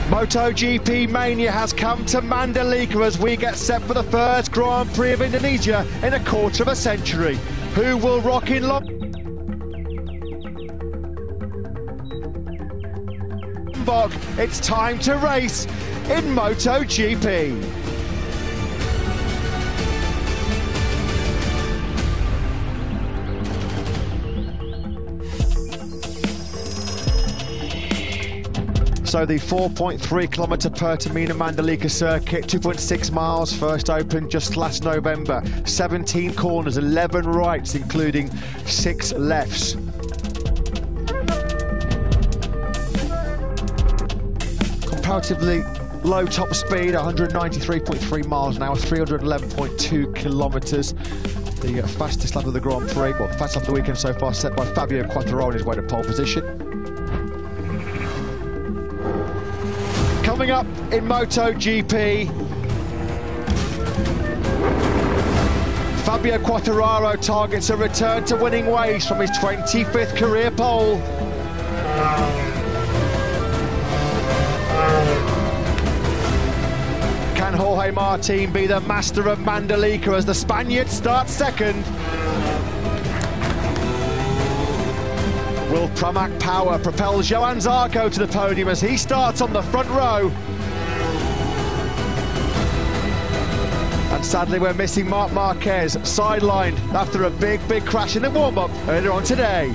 MotoGP mania has come to Mandalika as we get set for the first Grand Prix of Indonesia in a quarter of a century. Who will rock in Lombok? It's time to race in MotoGP. So the 4.3-kilometre Pertamina Mandalika circuit, 2.6 miles, first opened just last November. 17 corners, 11 rights, including 6 lefts. Comparatively low top speed, 193.3 miles an hour, 311.2 kilometres. The fastest lap of the Grand Prix, well, fastest lap of the weekend so far, set by Fabio Quartararo on his way to pole position. Coming up in MotoGP, Fabio Quartararo targets a return to winning ways from his 25th career pole. Can Jorge Martin be the master of Mandalika as the Spaniard starts second? Will Pramac Power propel Johan Zarco to the podium as he starts on the front row? And sadly we're missing Marc Marquez, sidelined after a big crash in the warm-up earlier on today.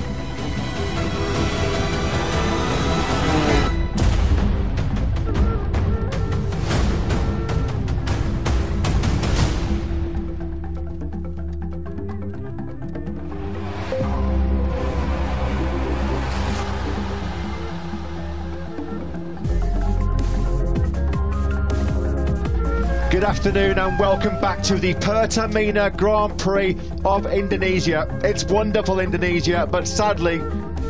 Good afternoon and welcome back to the Pertamina Grand Prix of Indonesia. It's wonderful Indonesia, but sadly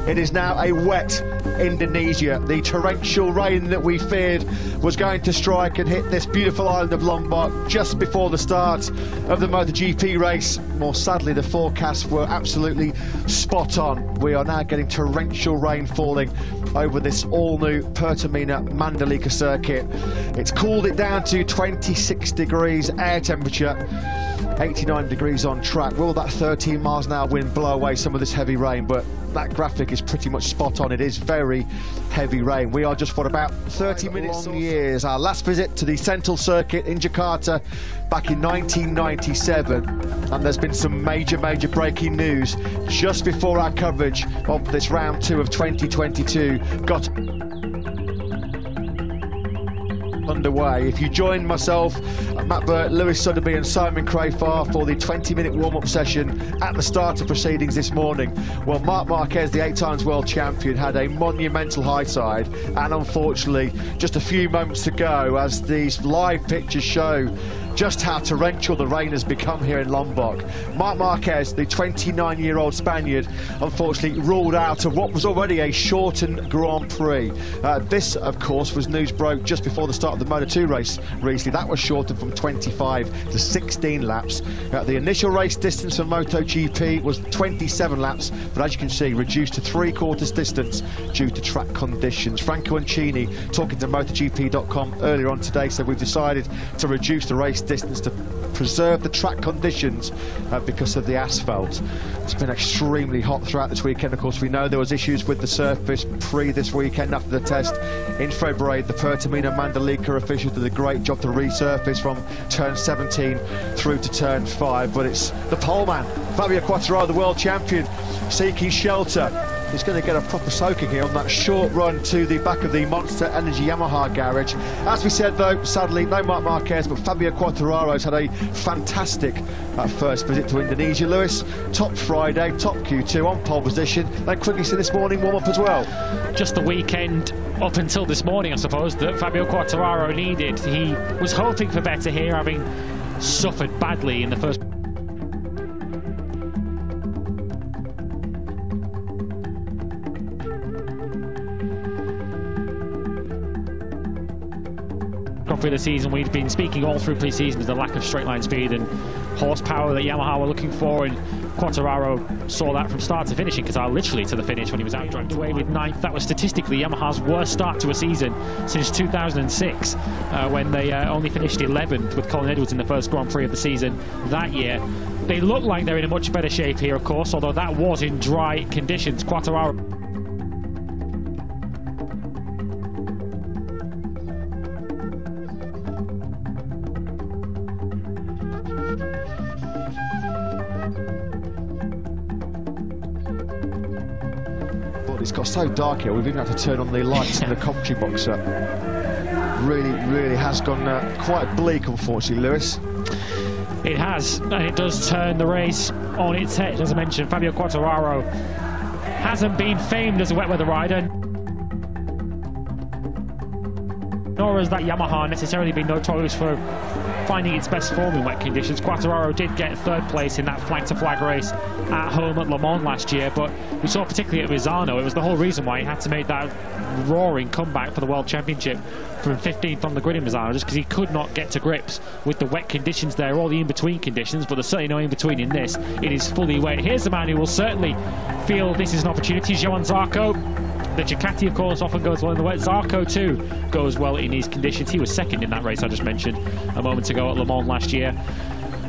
it is now a wet Indonesia. The torrential rain that we feared was going to strike and hit this beautiful island of Lombok just before the start of the MotoGP race. More sadly, the forecasts were absolutely spot on. We are now getting torrential rain falling over this all-new Pertamina Mandalika circuit. It's cooled it down to 26 degrees air temperature, 89 degrees on track. Will that 13 miles an hour wind blow away some of this heavy rain? But that graphic is pretty much spot on. It is very heavy rain. We are just for about 30 minutes. Long years. Our last visit to the Central Circuit in Jakarta back in 1997, and there's been some major breaking news just before our coverage of this round 2 of 2022 got underway. If you joined myself, Matt Burt, Lewis Sotheby and Simon Crafar for the 20-minute warm-up session at the start of proceedings this morning, well, Marc Marquez, the 8-times world champion, had a monumental high side, and unfortunately just a few moments to go, as these live pictures show just how torrential the rain has become here in Lombok. Marc Marquez, the 29-year-old Spaniard, unfortunately ruled out of what was already a shortened Grand Prix. This, of course, was news broke just before the start of the Moto2 race recently. That was shortened from 25 to 16 laps. The initial race distance for MotoGP was 27 laps, but as you can see, reduced to 3/4 distance due to track conditions. Franco Ancini, talking to MotoGP.com earlier on today, said we've decided to reduce the race distance to preserve the track conditions because of the asphalt. It's been extremely hot throughout this weekend. Of course, we know there was issues with the surface pre this weekend after the test in February. The Pertamina Mandalika officials did a great job to resurface from turn 17 through to turn 5, but it's the poleman, Fabio Quartararo, the world champion, seeking shelter is going to get a proper soaking here on that short run to the back of the Monster Energy Yamaha garage. As we said though, sadly no Marc Marquez, but Fabio Quartararo's had a fantastic first visit to Indonesia. Lewis, top Friday, top Q2 on pole position, then quickly see this morning warm-up as well. Just the weekend up until this morning, I suppose, that Fabio Quartararo needed. He was hoping for better here, having suffered badly in the first. Through the season, we've been speaking all through pre-season of the lack of straight line speed and horsepower that Yamaha were looking for, and Quartararo saw that from start to finish, because literally to the finish when he was out dragged away with 9th. That was statistically Yamaha's worst start to a season since 2006, when they only finished 11th with Colin Edwards in the first Grand Prix of the season that year. They look like they're in a much better shape here, of course, although that was in dry conditions. Quartararo it's got so dark here, we've even had to turn on the lights in the commentary box. Really has gone quite bleak, unfortunately, Lewis. It has, and it does turn the race on its head. As I mentioned, Fabio Quartararo hasn't been famed as a wet weather rider, nor has that Yamaha necessarily been notorious for finding its best form in wet conditions. Quartararo did get 3rd place in that flag-to-flag race at home at Le Mans last year, but we saw particularly at Misano, it was the whole reason why he had to make that roaring comeback for the World Championship from 15th on the grid in Misano, just because he could not get to grips with the wet conditions there, all the in-between conditions, but there's certainly no in-between in this. It is fully wet. Here's the man who will certainly feel this is an opportunity, Johann Zarco. The Ducati, of course, often goes well in the wet. Zarco, too, goes well in these conditions. He was 2nd in that race I just mentioned a moment ago at Le Mans last year.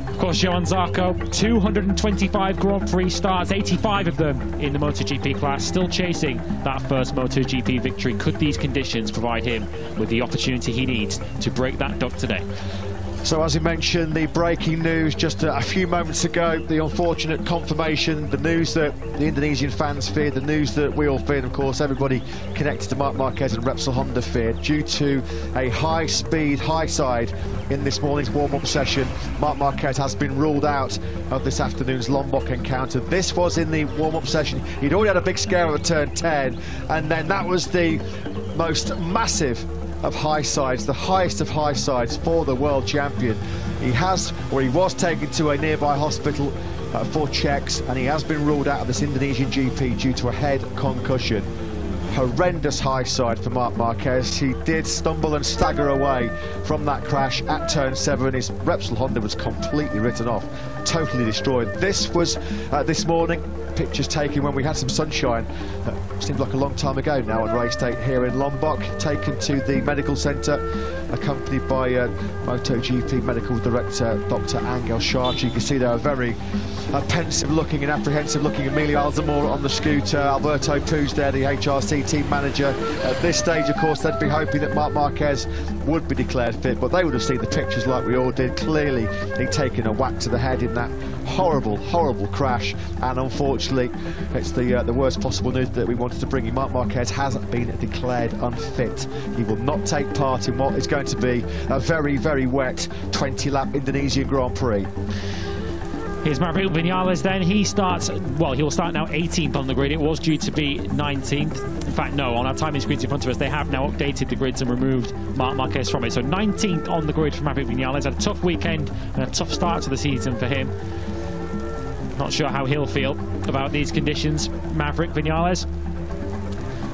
Of course, Johann Zarco, 225 Grand Prix starts, 85 of them in the MotoGP class, still chasing that first MotoGP victory. Could these conditions provide him with the opportunity he needs to break that duck today? So as you mentioned, the breaking news just a few moments ago, the unfortunate confirmation, the news that the Indonesian fans feared, the news that we all feared, of course, everybody connected to Marc Marquez and Repsol Honda feared, due to a high-speed, high-side in this morning's warm-up session. Marc Marquez has been ruled out of this afternoon's Lombok encounter. This was in the warm-up session. He'd already had a big scare at turn 10, and then that was the most massive of high sides, the highest of high sides for the world champion. He was taken to a nearby hospital for checks, and he has been ruled out of this Indonesian GP due to a head concussion. Horrendous high side for Marc Marquez. He did stumble and stagger away from that crash at turn 7. His Repsol Honda was completely written off, totally destroyed. This was this morning, pictures taken when we had some sunshine. Seems like a long time ago now on race day here in Lombok. Taken to the medical centre, accompanied by MotoGP medical director Dr. Angel Sharchi. You can see there a very pensive looking and apprehensive looking Emilio Alzamora on the scooter. Alberto Puz there, the HRC team manager. At this stage, of course, they'd be hoping that Marc Marquez would be declared fit, but they would have seen the pictures like we all did. Clearly he'd taken a whack to the head in that horrible crash, and unfortunately it's the worst possible news that we wanted to bring you. Marc Marquez has been declared unfit. He will not take part in what is going to be a very wet 20-lap Indonesian Grand Prix. Here's Maverick Viñales then. He starts, well, he will start now 18th on the grid. It was due to be 19th. In fact, no, on our timing screens in front of us, they have now updated the grids and removed Marc Marquez from it. So 19th on the grid for Maverick Viñales. Had a tough weekend and a tough start to the season for him. Not sure how he'll feel about these conditions, Maverick Viñales.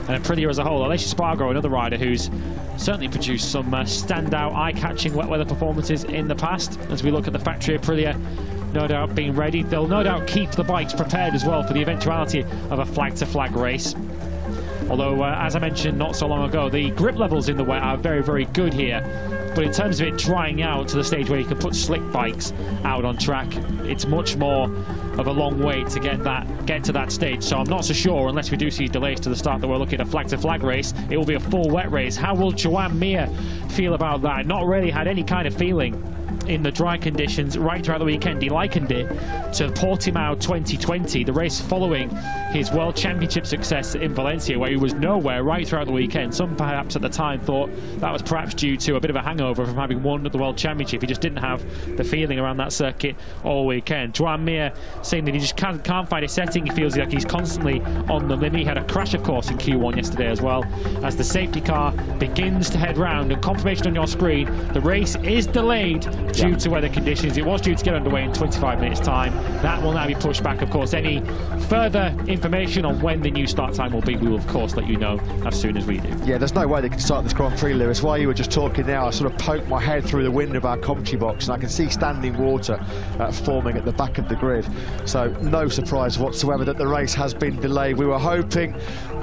And Aprilia as a whole, Aleix Espargaro, another rider who's certainly produced some standout, eye-catching wet weather performances in the past. As we look at the factory Aprilia, no doubt being ready. They'll no doubt keep the bikes prepared as well for the eventuality of a flag-to-flag race. Although, as I mentioned not so long ago, the grip levels in the wet are very good here. But in terms of it drying out to the stage where you can put slick bikes out on track, it's much more of a long way to get to that stage. So I'm not so sure, unless we do see delays to the start, that we're looking at a flag-to-flag race. It will be a full wet race. How will Joan Mir feel about that? Not really had any kind of feeling in the dry conditions right throughout the weekend. He likened it to Portimao 2020, the race following his World Championship success in Valencia, where he was nowhere right throughout the weekend. Some perhaps at the time thought that was perhaps due to a bit of a hangover from having won the World Championship. He just didn't have the feeling around that circuit all weekend. Joan Mir saying that he just can't find a setting. He feels like he's constantly on the limit. He had a crash, of course, in Q1 yesterday as well. As the safety car begins to head round, and confirmation on your screen, the race is delayed due to weather conditions. It was due to get underway in 25 minutes time. That will now be pushed back. Of course, any further information on when the new start time will be, we will of course let you know as soon as we do. Yeah, there's no way they can start this Grand Prix, Lewis. While you were just talking now, I sort of poked my head through the window of our commentary box and I can see standing water forming at the back of the grid. So no surprise whatsoever that the race has been delayed. We were hoping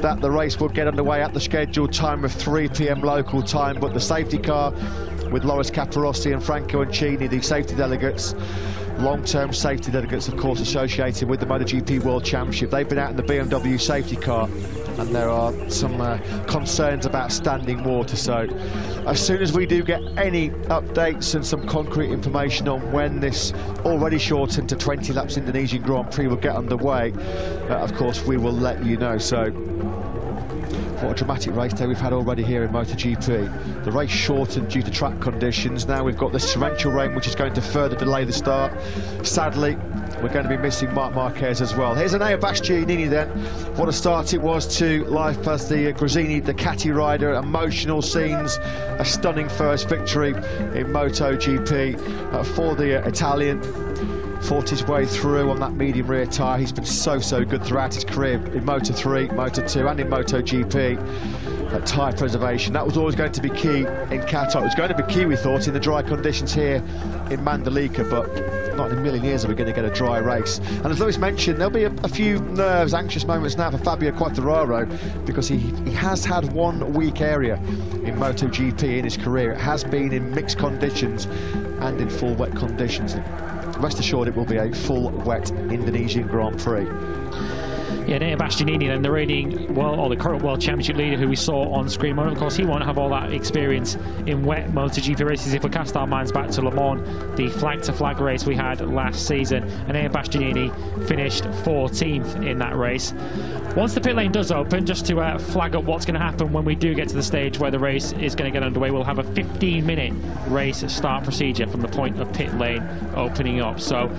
that the race would get underway at the scheduled time of 3 p.m. local time, but the safety car with Loris Capirossi and Franco Ancini, the safety delegates, long-term safety delegates, of course, associated with the MotoGP World Championship. They've been out in the BMW safety car, and there are some concerns about standing water. So as soon as we do get any updates and some concrete information on when this already shortened to 20 laps Indonesian Grand Prix will get underway, of course, we will let you know. So what a dramatic race day we've had already here in MotoGP. The race shortened due to track conditions. Now we've got this torrential rain, which is going to further delay the start. Sadly, we're going to be missing Marc Marquez as well. Here's Enea Bastianini then. What a start it was to life as the Gresini Ducati rider. Emotional scenes, a stunning first victory in MotoGP for the Italian. Fought his way through on that medium rear tyre. He's been so good throughout his career in Moto3, Moto2 and in MotoGP. Tyre preservation, that was always going to be key in Qatar. It was going to be key, we thought, in the dry conditions here in Mandalika, but not in a million years are we going to get a dry race. And as Lewis mentioned, there'll be a few nerves, anxious moments now for Fabio Quartararo, because he has had one weak area in MotoGP in his career. It has been in mixed conditions and in full wet conditions. Rest assured it will be a full wet Indonesian Grand Prix. Yeah, Enea Bastianini, then the reigning or the current World Championship leader who we saw on screen. Of course, he won't have all that experience in wet MotoGP races. If we cast our minds back to Le Mans, the flag-to-flag race we had last season, Enea Bastianini finished 14th in that race. Once the pit lane does open, just to flag up what's going to happen when we do get to the stage where the race is going to get underway, we'll have a 15-minute race start procedure from the point of pit lane opening up. So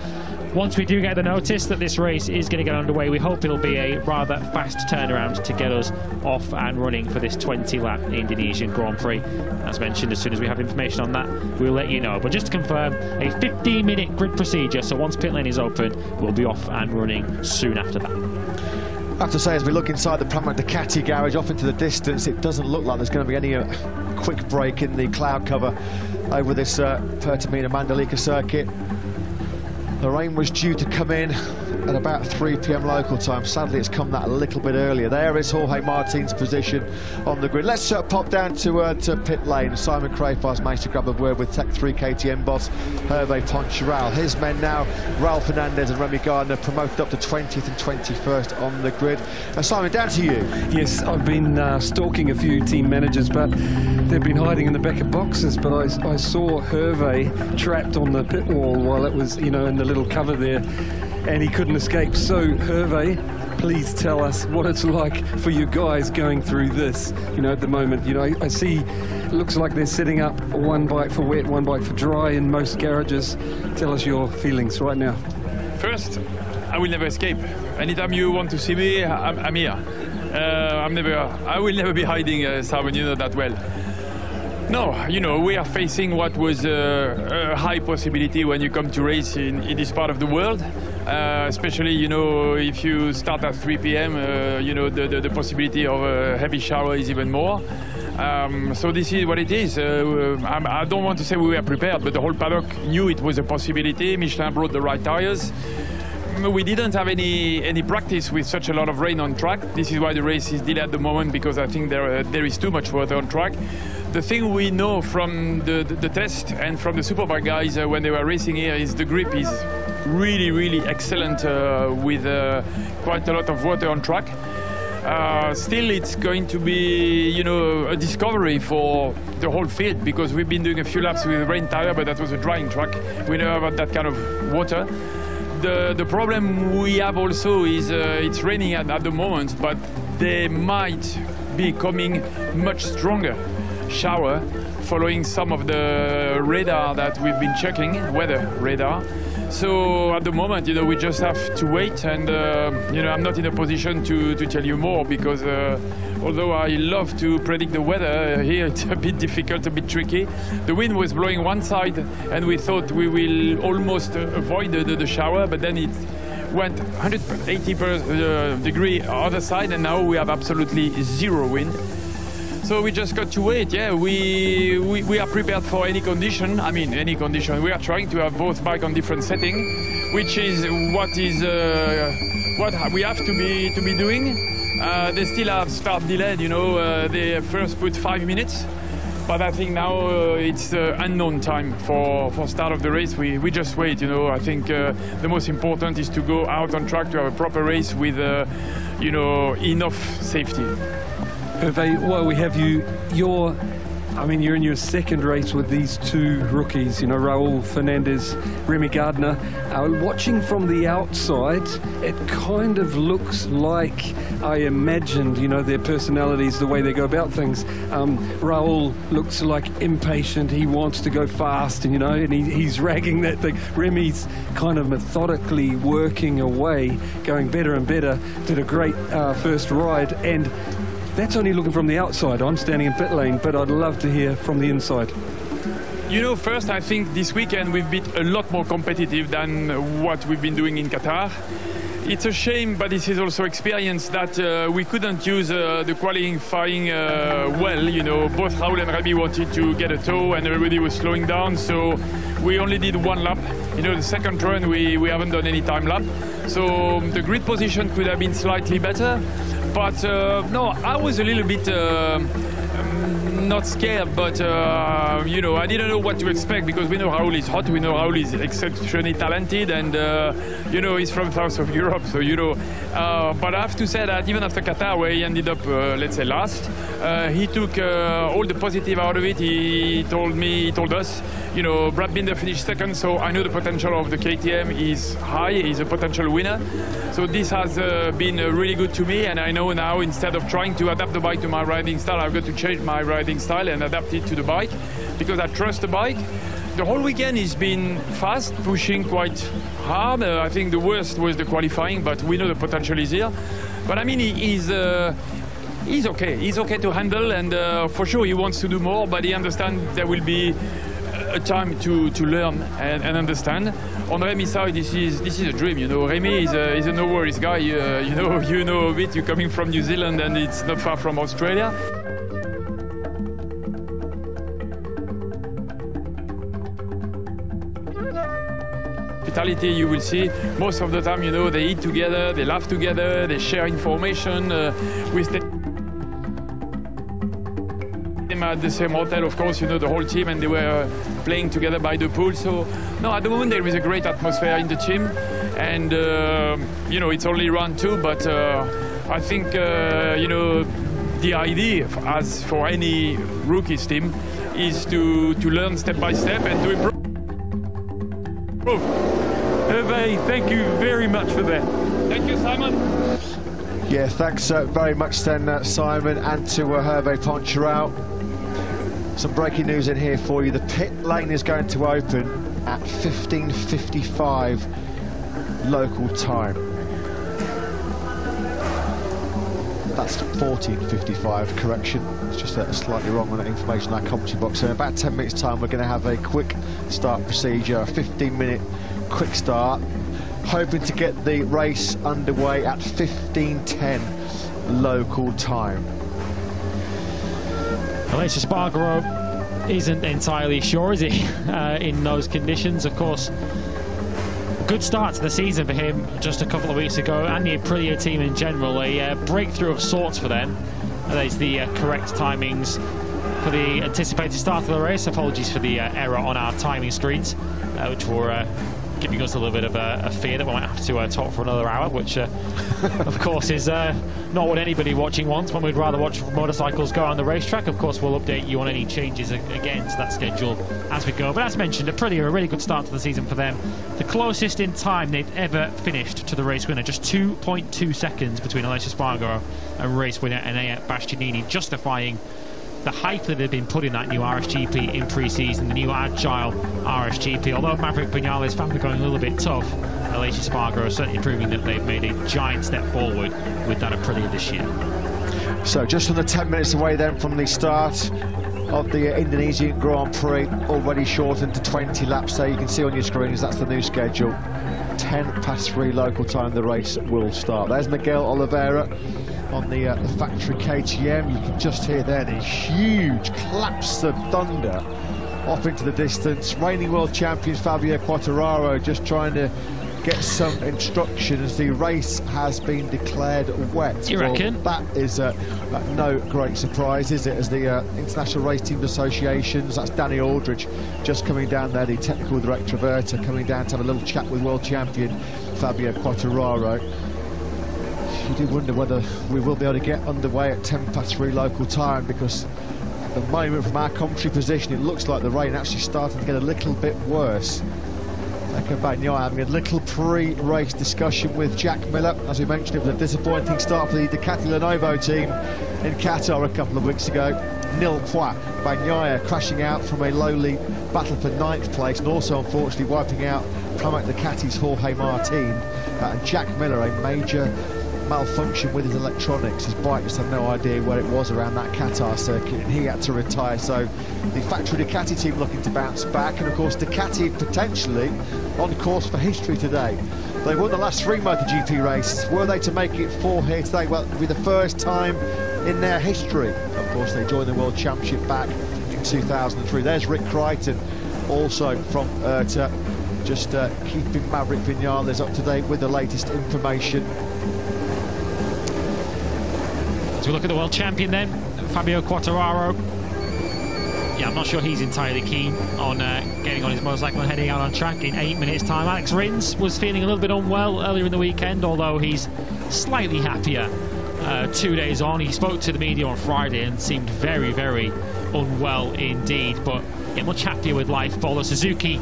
once we do get the notice that this race is going to get underway, we hope it'll be a rather fast turnaround to get us off and running for this 20-lap Indonesian Grand Prix. As mentioned, as soon as we have information on that, we'll let you know. But just to confirm, a 15-minute grid procedure, so once pit lane is open, we'll be off and running soon after that. I have to say, as we look inside the Pramac Ducati garage off into the distance, it doesn't look like there's going to be any quick break in the cloud cover over this Pertamina Mandalika circuit. The rain was due to come in at about 3 p.m. local time. Sadly, it's come that a little bit earlier. There is Jorge Martin's position on the grid. Let's pop down to pit lane. Simon Crayfar's managed to grab a word with Tech 3 KTM boss Hervé Poncharal. His men now, Raul Fernandez and Remy Gardner, promoted up to 20th and 21st on the grid. Simon, down to you. Yes, I've been stalking a few team managers, but they've been hiding in the back of boxes. But I saw Hervé trapped on the pit wall while it was, in the little cover there, and he couldn't escape. So Hervé, please tell us what it's like for you guys going through this, at the moment. I see it looks like they're setting up one bike for wet, one bike for dry in most garages. Tell us your feelings right now. First, I will never escape. Anytime you want to see me, I'm here. I will never be hiding, Simon, you know that well. No, we are facing what was a high possibility when you come to race in this part of the world. Especially, if you start at 3 p.m., the possibility of a heavy shower is even more. So this is what it is. I don't want to say we were prepared, but the whole paddock knew it was a possibility. Michelin brought the right tires. We didn't have any practice with such a lot of rain on track. This is why the race is delayed at the moment, because I think there is too much water on track. The thing we know from the test and from the Superbike guys when they were racing here is the grip is really excellent with quite a lot of water on track. still it's going to be, you know, a discovery for the whole field, because we've been doing a few laps with a rain tire, but that was a drying track. We know about that kind of water. The problem we have also is it's raining at the moment, but they might be coming much stronger shower following some of the radar that we've been checking, weather radar. So at the moment, you know, we just have to wait, and you know, I'm not in a position to tell you more, because although I love to predict the weather, here it's a bit difficult, a bit tricky. The wind was blowing one side, and we thought we will almost avoid the shower, but then it went 180 degree other side, and now we have absolutely zero wind. So we just got to wait. Yeah, we are prepared for any condition. I mean, any condition. We are trying to have both bikes on different settings, which is what we have to be doing. They still have start delayed. You know, they first put 5 minutes, but I think now it's unknown time for start of the race. We just wait. You know, I think the most important is to go out on track to have a proper race with you know, enough safety. Hervé, while we have you, you're in your second race with these two rookies, you know, Raul Fernandez, Remy Gardner. Watching from the outside, it kind of looks like I imagined, you know, their personalities, the way they go about things. Raul looks like impatient, he wants to go fast, and, you know, and he's ragging that thing. Remy's kind of methodically working away, going better and better, did a great first ride, and that's only looking from the outside. I'm standing in pit lane, but I'd love to hear from the inside. You know, first, I think this weekend we've been a lot more competitive than what we've been doing in Qatar. It's a shame, but this is also experience that we couldn't use the qualifying well. You know, both Raul and Remy wanted to get a tow, and everybody was slowing down, so we only did one lap. You know, the second run we haven't done any time lap, so the grid position could have been slightly better. But no, I was a little bit not scared, but you know, I didn't know what to expect, because we know Raul is hot, we know Raul is exceptionally talented, and you know, he's from south of Europe, so you know. But I have to say that even after Qatar, where he ended up, let's say, last, he took all the positive out of it. He told us, you know, Brad Binder finished second, so I know the potential of the KTM is high. He's a potential winner. So this has been really good to me, and I know now, instead of trying to adapt the bike to my riding style, I've got to change my riding style and adapt it to the bike, because I trust the bike. The whole weekend has been fast, pushing quite hard. I think the worst was the qualifying, but we know the potential is here. But I mean, he's okay. He's okay to handle, and for sure he wants to do more, but he understands there will be a time to learn and understand. On Remy's side, this is a dream, you know. Remy is a no worries guy. You know a bit. You're coming from New Zealand, and it's not far from Australia. Hospitality, you will see most of the time, you know, they eat together, they laugh together, they share information with them at the same hotel, of course, you know, the whole team, and they were playing together by the pool. So no, at the moment there is a great atmosphere in the team, and you know, it's only round 2, but I think you know, the idea, as for any rookies team, is to learn step by step and to improve. Hervé, thank you very much for that. Thank you, Simon. Yeah, thanks very much then, Simon, and to Hervé Poncharal. Some breaking news in here for you. The pit lane is going to open at 15:55 local time. That's 14:55, correction. It's just slightly wrong on that information in that commentary box. So in about 10 minutes time, we're going to have a quick start procedure, a 15-minute quick start, hoping to get the race underway at 15:10 local time. Aleix Espargaro isn't entirely sure, is he, in those conditions? Of course, good start to the season for him just a couple of weeks ago, and the Aprilia team in general. A breakthrough of sorts for them. There's the correct timings for the anticipated start of the race. Apologies for the error on our timing screens, which were giving us a little bit of a fear that we might have to talk for another hour, which of course is not what anybody watching wants, when we'd rather watch motorcycles go on the racetrack. Of course, we'll update you on any changes again to that schedule as we go. But as mentioned, a really good start to the season for them. The closest in time they've ever finished to the race winner, just 2.2 seconds between Aleix Espargaro and race winner Enea Bastianini, justifying the hype that had been put in that new RSGP in pre-season, the new agile RSGP. Although Maverick Vinales found it going a little bit tough, Aleix Espargaro is certainly proving that they've made a giant step forward with that Aprilia this year. So just under 10 minutes away then from the start of the Indonesian Grand Prix, already shortened to 20 laps there. You can see on your screens that's the new schedule. 3:10 local time the race will start. There's Miguel Oliveira on the factory KTM. You can just hear there the huge claps of thunder off into the distance. Reigning world champion Fabio Quartararo just trying to get some instruction as the race has been declared wet. You reckon? That is no great surprise, is it? As the International Race Teams Associations, that's Danny Aldridge just coming down there, the technical director of IRTA, coming down to have a little chat with world champion Fabio Quartararo. You do wonder whether we will be able to get underway at 3:10 local time, because at the moment from our commentary position it looks like the rain actually starting to get a little bit worse. Bagnaia having a little pre-race discussion with Jack Miller. As we mentioned, it was a disappointing start for the Ducati Lenovo team in Qatar a couple of weeks ago. Nil point. Bagnaia crashing out from a lowly battle for 9th place, and also unfortunately wiping out Pramac Ducati's Jorge Martin. And Jack Miller, a major malfunction with his electronics. His bike just had no idea where it was around that Qatar circuit, and he had to retire. So the factory Ducati team looking to bounce back, and of course Ducati potentially on course for history today. They won the last 3 MotoGP races. Were they to make it 4 here today? Well, it would be the first time in their history. Of course, they joined the World Championship back in 2003. There's Rick Crichton, also from IRTA, just keeping Maverick Vinales up to date with the latest information. As we look at the world champion then, Fabio Quartararo. Yeah, I'm not sure he's entirely keen on getting on his motorcycle and heading out on track in 8 minutes' time. Alex Rins was feeling a little bit unwell earlier in the weekend, although he's slightly happier 2 days on. He spoke to the media on Friday and seemed very, very unwell indeed, but yeah, much happier with life. Although Suzuki,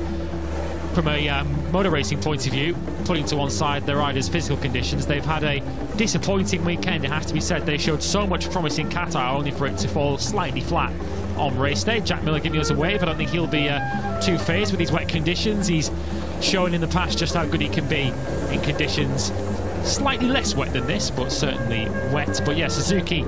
from a motor racing point of view, putting to one side their riders' physical conditions, they've had a disappointing weekend, it has to be said. They showed so much promise in Qatar, only for it to fall slightly flat on race day. Jack Miller giving us a wave. I don't think he'll be too phased with these wet conditions. He's shown in the past just how good he can be in conditions slightly less wet than this, but certainly wet. But yeah, Suzuki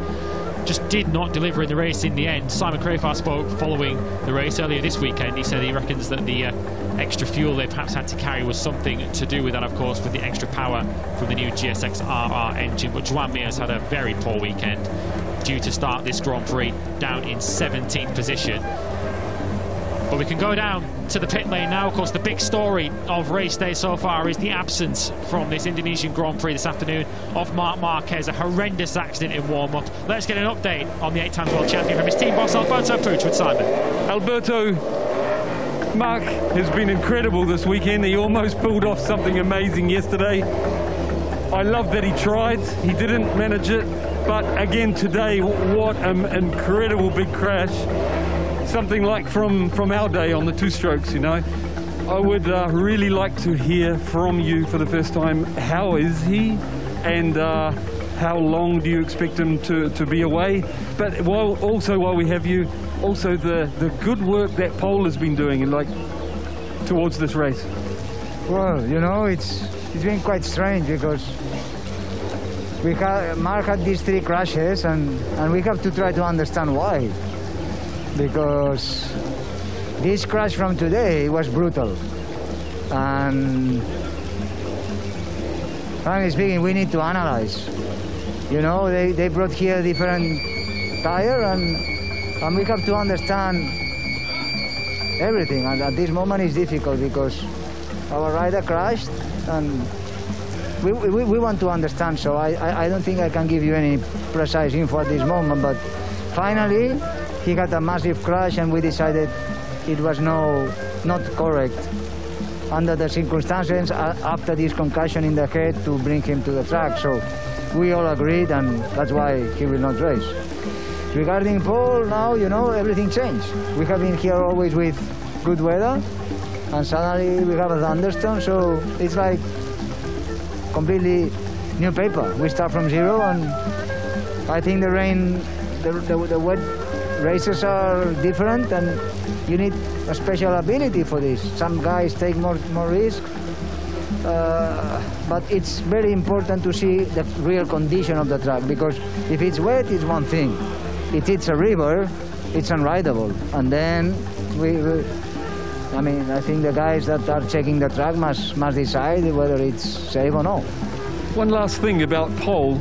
just did not deliver in the race in the end. Simon Crafar spoke following the race earlier this weekend. He said he reckons that the extra fuel they perhaps had to carry was something to do with that, of course, with the extra power from the new GSX RR engine. But Joan Mir has had a very poor weekend, due to start this Grand Prix down in 17th position. But we can go down to the pit lane now. Of course, the big story of race day so far is the absence from this Indonesian Grand Prix this afternoon of Marc Marquez, a horrendous accident in warm-up. Let's get an update on the 8-time world champion from his team boss, Alberto Puig, with Simon. Alberto, Marc has been incredible this weekend. He almost pulled off something amazing yesterday. I love that he tried. He didn't manage it. But again today, what an incredible big crash. Something like from our day on the 2-strokes, you know. I would really like to hear from you for the first time. How is he? And how long do you expect him to be away? But while we have you, also the good work that Paul has been doing, like, towards this race. Well, you know, it's been quite strange, because Marc had these 3 crashes, and we have to try to understand why. Because this crash from today was brutal, and frankly speaking, we need to analyze. You know, they brought here a different tire, and we have to understand everything. And at this moment it's difficult, because our rider crashed, and we want to understand. So I don't think I can give you any precise info at this moment, but finally he got a massive crash, and we decided it was not correct. under the circumstances after this concussion in the head to bring him to the track. So we all agreed, and that's why he will not race. Regarding Paul, now, you know, everything changed. We have been here always with good weather, and suddenly we have a thunderstorm, so it's like completely new paper. We start from zero, and I think the rain, the wet races are different, and you need a special ability for this. Some guys take more risk, but it's very important to see the real condition of the track, because if it's wet, it's one thing. If it's a river, it's unrideable. And then I mean, I think the guys that are checking the track must decide whether it's safe or not. One last thing about Paul.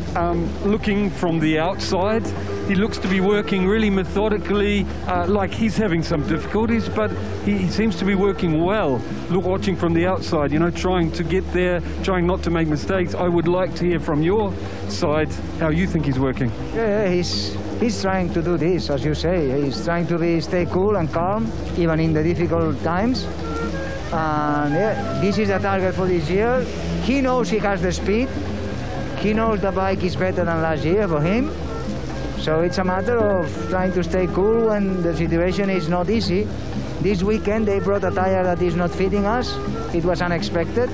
Looking from the outside, he looks to be working really methodically, like he's having some difficulties, but he seems to be working well. Look, watching from the outside, you know, trying to get there, trying not to make mistakes. I would like to hear from your side how you think he's working. Yeah, he's trying to do this, as you say. He's trying to stay cool and calm, even in the difficult times. And yeah, this is the target for this year. He knows he has the speed. He knows the bike is better than last year for him. So it's a matter of trying to stay cool when the situation is not easy. This weekend they brought a tire that is not fitting us. It was unexpected.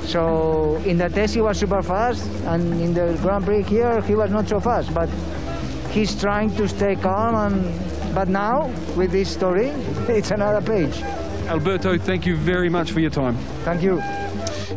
So in the test he was super fast, and in the Grand Prix here he was not so fast. But he's trying to stay calm, but now with this story, it's another page. Alberto, thank you very much for your time. Thank you.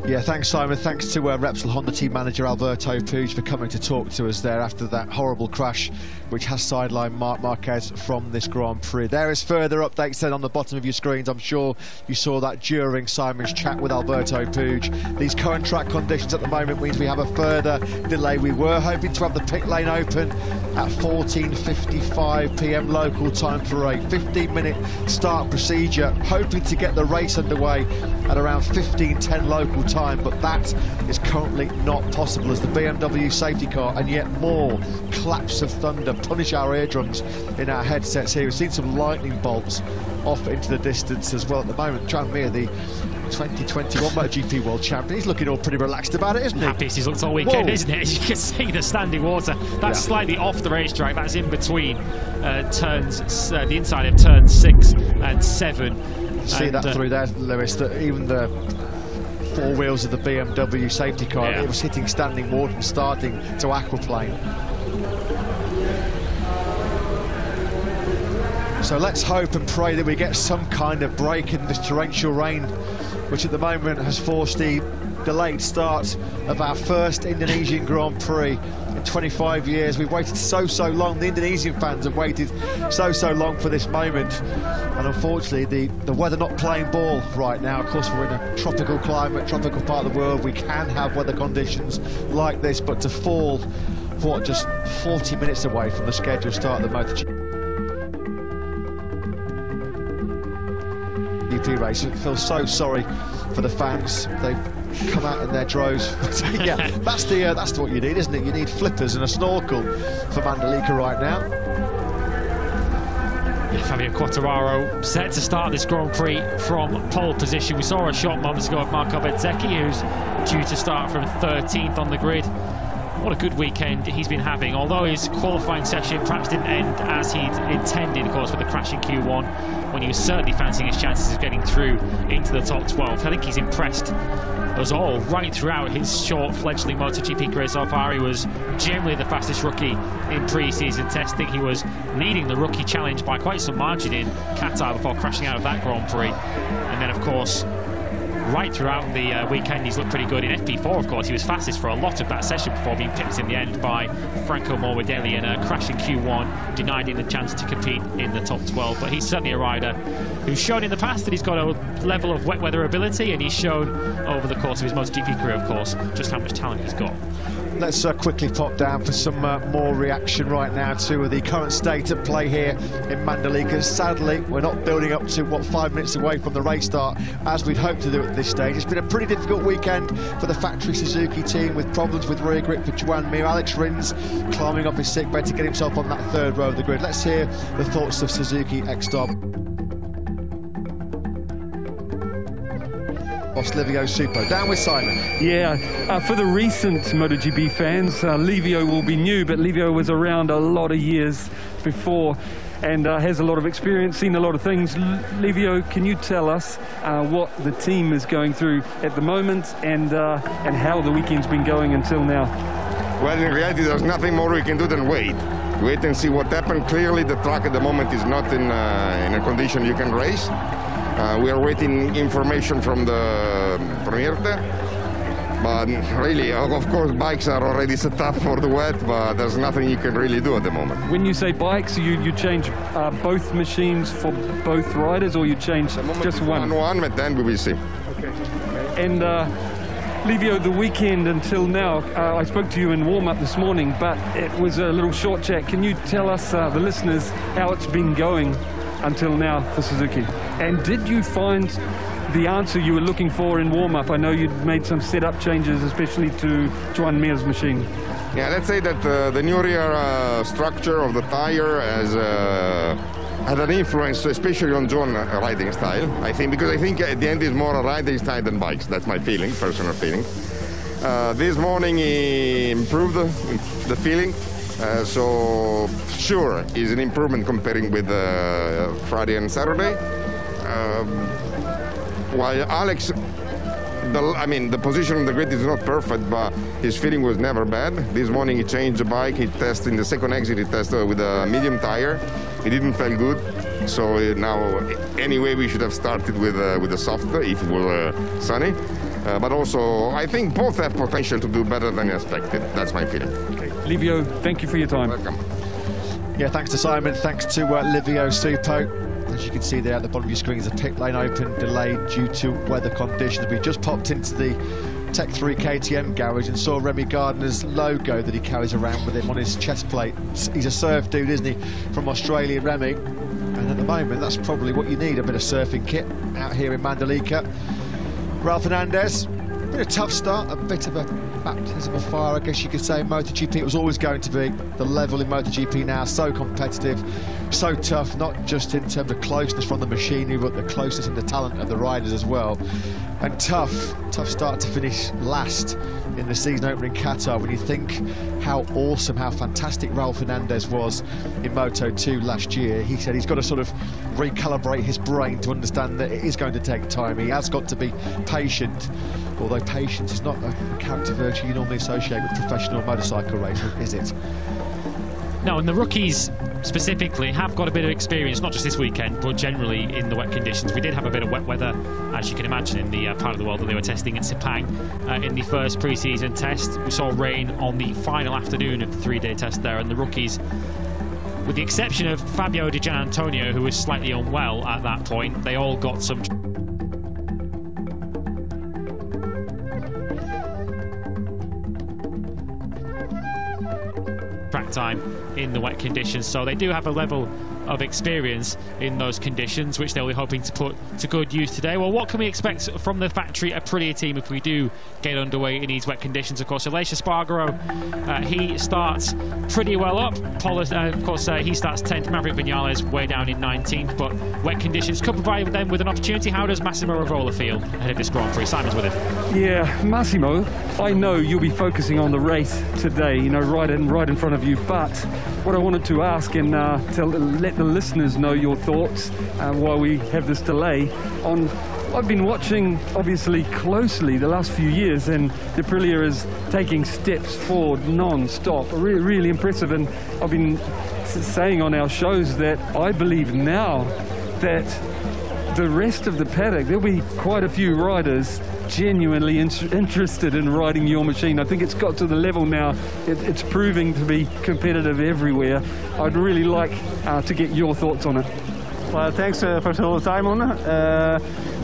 Yeah, thanks, Simon. Thanks to Repsol Honda team manager Alberto Puig for coming to talk to us there after that horrible crash which has sidelined Marc Marquez from this Grand Prix. There is further updates then on the bottom of your screens. I'm sure you saw that during Simon's chat with Alberto Puig. These current track conditions at the moment means we have a further delay. We were hoping to have the pit lane open at 14:55 p.m. local time for a 15-minute start procedure, hoping to get the race underway at around 15:10 local time, but that is currently not possible as the BMW safety car and yet more claps of thunder punish our eardrums in our headsets here. We've seen some lightning bolts off into the distance as well at the moment. Tranmere, the 2021 MotoGP World Champion, he's looking all pretty relaxed about it, isn't he? Happiest he's looked all weekend, isn't it? As you can see, the standing water, that's slightly off the racetrack. That's in between turns, the inside of turns 6 and 7. See that through there, Lewis, that even the four wheels of the BMW safety car, it was hitting standing water and starting to aquaplane. So let's hope and pray that we get some kind of break in this torrential rain, which at the moment has forced the delayed start of our first Indonesian Grand Prix in 25 years. We've waited so long. The Indonesian fans have waited so long for this moment, and unfortunately the weather not playing ball right now. Of course, we're in a tropical climate, tropical part of the world. We can have weather conditions like this, but to fall, what, just 40 minutes away from the scheduled start of the MotoGP race, it feels so sorry for the fans. They've come out in their droves. Yeah, that's what you need, isn't it? You need flippers and a snorkel for Mandalika right now. Fabio Quartararo set to start this Grand Prix from pole position. We saw a short moments ago of Marco Bezzecchi, who's due to start from 13th on the grid. What a good weekend he's been having, although his qualifying session perhaps didn't end as he'd intended, of course, with the crash in Q1, when he was certainly fancying his chances of getting through into the top 12. I think he's impressed us all right throughout his short fledgling MotoGP career so far. He was generally the fastest rookie in pre-season testing. He was leading the rookie challenge by quite some margin in Qatar before crashing out of that Grand Prix. And then, of course, right throughout the weekend, he's looked pretty good. In FP4, of course, he was fastest for a lot of that session before being pipped in the end by Franco Morbidelli, and a crash in Q1 denied him the chance to compete in the top 12. But he's certainly a rider who's shown in the past that he's got a level of wet weather ability, and he's shown over the course of his MotoGP career, of course, just how much talent he's got. Let's quickly pop down for some more reaction right now to the current state at play here in Mandalika. Sadly, we're not building up to, 5 minutes away from the race start, as we'd hoped to do at this stage. It's been a pretty difficult weekend for the factory Suzuki team, with problems with rear grip for Juan Mir. Alex Rins climbing up his sickbed to get himself on that third row of the grid. Let's hear the thoughts of Suzuki ex-Star. Boss Livio Supo. Down with Simon. Yeah, for the recent MotoGP fans, Livio will be new, but Livio was around a lot of years before and has a lot of experience, seen a lot of things. Livio, can you tell us what the team is going through at the moment and how the weekend's been going until now? Well, in reality, there's nothing more we can do than wait and see what happened. Clearly, the track at the moment is not in a condition you can race. We are waiting information from IATC. But really, of course, bikes are already set up for the wet, but there's nothing you can really do at the moment. When you say bikes, you change both machines for both riders, or you change just one? One, but then we will see. Okay. And Livio, the weekend until now, I spoke to you in warm-up this morning, but it was a little short chat. Can you tell us, the listeners, how it's been going until now for Suzuki? And did you find the answer you were looking for in warm-up? I know you'd made some setup changes, especially to Joan Mir's machine. Yeah, let's say that the new rear structure of the tire has had an influence, especially on Joan's riding style. I think at the end it's more a riding style than bikes. That's my feeling, personal feeling. This morning he improved the feeling, so sure is an improvement comparing with Friday and Saturday. While Alex, the position on the grid is not perfect, but his feeling was never bad. This morning he changed the bike. He tested in the second exit. He tested with a medium tire. It didn't feel good. So now, anyway, we should have started with the soft if it was sunny. But also, I think both have potential to do better than expected. That's my feeling. Okay. Livio, thank you for your time. Welcome. Yeah, thanks to Simon. Thanks to Livio Supo. As you can see there at the bottom of your screen is a pit lane open, delayed due to weather conditions. We just popped into the Tech 3 KTM garage and saw Remy Gardner's logo that he carries around with him on his chest plate. He's a surf dude, isn't he, from Australia, Remy? And at the moment, that's probably what you need, a bit of surfing kit out here in Mandalika. Ralph Hernandez, a bit of a tough start, a bit of a baptism of fire, I guess you could say, in MotoGP. It was always going to be. The level in MotoGP now, so competitive, so tough, not just in terms of closeness from the machinery, but the closeness in the talent of the riders as well. And tough start to finish last in the season opener in Qatar. When you think how awesome, how fantastic Ralph Hernandez was in Moto2 last year, he said he's got to sort of recalibrate his brain to understand that it is going to take time. He has got to be patient, although patience is not a character virtue you normally associate with professional motorcycle racing, is it? No, and the rookies specifically have got a bit of experience, not just this weekend, but generally in the wet conditions. We did have a bit of wet weather, as you can imagine, in the part of the world that they were testing at Sepang in the first pre-season test. We saw rain on the final afternoon of the three-day test there, and the rookies, with the exception of Fabio Di Gianantonio, who was slightly unwell at that point, they all got some track time in the wet conditions, so they do have a level of experience in those conditions, which they'll be hoping to put to good use today. Well, what can we expect from the factory Aprilia team if we do get underway in these wet conditions? Of course, Aleix Espargaro, he starts pretty well up. Of course, he starts 10th. Maverick Vinales way down in 19th, but wet conditions could provide them with an opportunity. How does Massimo Rivola feel ahead of this Grand Prix? Simon's with him. Yeah, Massimo, I know you'll be focusing on the race today, you know, right in front of you, but what I wanted to ask and let the listeners know your thoughts while we have this delay on. I've been watching obviously closely the last few years, and Aprilia is taking steps forward non-stop, really impressive. And I've been saying on our shows that I believe now that the rest of the paddock, there'll be quite a few riders genuinely interested in riding your machine. I think it's got to the level now, it's proving to be competitive everywhere. I'd really like to get your thoughts on it. Well, thanks first of all, Simon.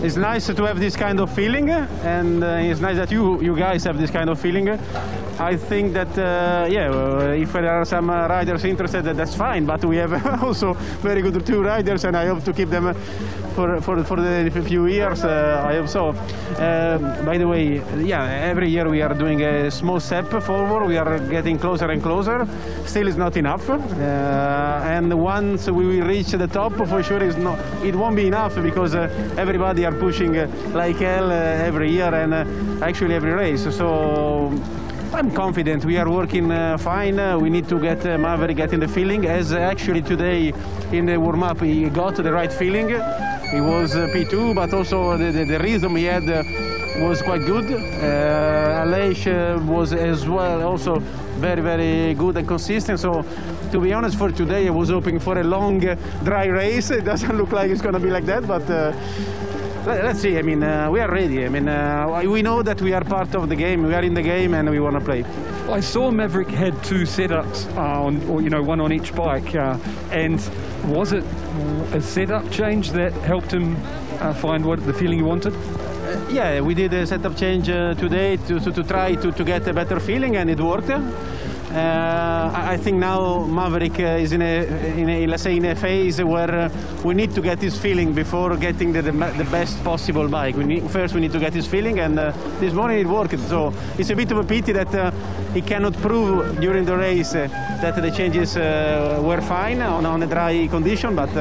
It's nice to have this kind of feeling, and it's nice that you guys have this kind of feeling. I think that, if there are some riders interested, that's fine, but we have also very good two riders, and I hope to keep them for the few years, I hope so. By the way, every year we are doing a small step forward. We are getting closer and closer. Still is not enough. And once we will reach the top, for sure sure it won't be enough, because everybody are pushing like hell every year and actually every race. So I'm confident we are working fine. We need to get Maverick getting the feeling, as actually today in the warm-up he got the right feeling. He was P2, but also the rhythm he had was quite good. Aleix was as well also very, very good and consistent. So to be honest, for today I was hoping for a long dry race. It doesn't look like it's going to be like that, but let's see. I mean, we are ready. I mean, we know that we are part of the game. We are in the game and we want to play. I saw Maverick had 2 setups one on each bike, and was it a setup change that helped him find the feeling he wanted? Yeah, we did a setup change today to try to get a better feeling, and it worked. I think now Maverick is in a phase where we need to get his feeling before getting the best possible bike. First we need to get his feeling, and this morning it worked. So it's a bit of a pity that he cannot prove during the race that the changes were fine on a dry condition, but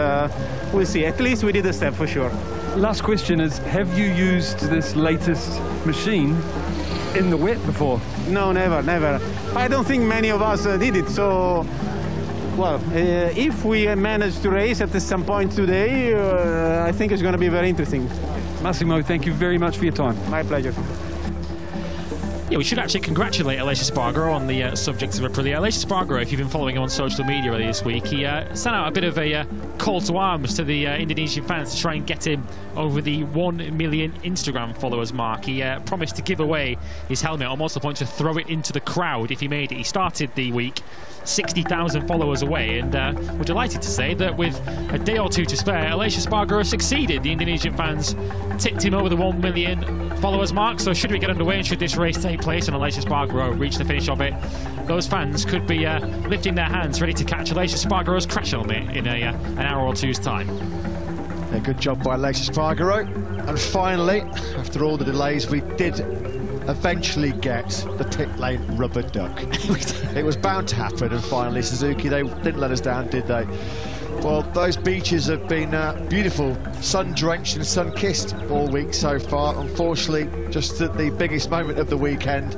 we'll see. At least we did a step for sure. Last question is, have you used this latest machine in the wet before? No, never. I don't think many of us did it. So, well, if we manage to race at some point today, I think it's going to be very interesting. Massimo, thank you very much for your time. My pleasure. Yeah, we should actually congratulate Aleix Espargaro on the subject of Aprilia. Aleix Espargaro, if you've been following him on social media earlier this week, he sent out a bit of a call to arms to the Indonesian fans to try and get him over the 1 million Instagram followers mark. He promised to give away his helmet, almost to the point to throw it into the crowd if he made it. He started the week 60,000 followers away, and we're delighted to say that with a day or two to spare, Aleix Espargaro succeeded. The Indonesian fans tipped him over the 1 million followers mark. So should we get underway and should this race take place and Aleix Espargaro reach the finish of it, those fans could be lifting their hands ready to catch Aleix Espargaro's crash helmet in an hour or two's time. Yeah, good job by Aleix Espargaro. And finally, after all the delays, we did eventually get the pit lane rubber duck. It was bound to happen, and finally Suzuki, they didn't let us down, did they? Well, those beaches have been beautiful, sun-drenched and sun-kissed all week so far. Unfortunately, just at the biggest moment of the weekend.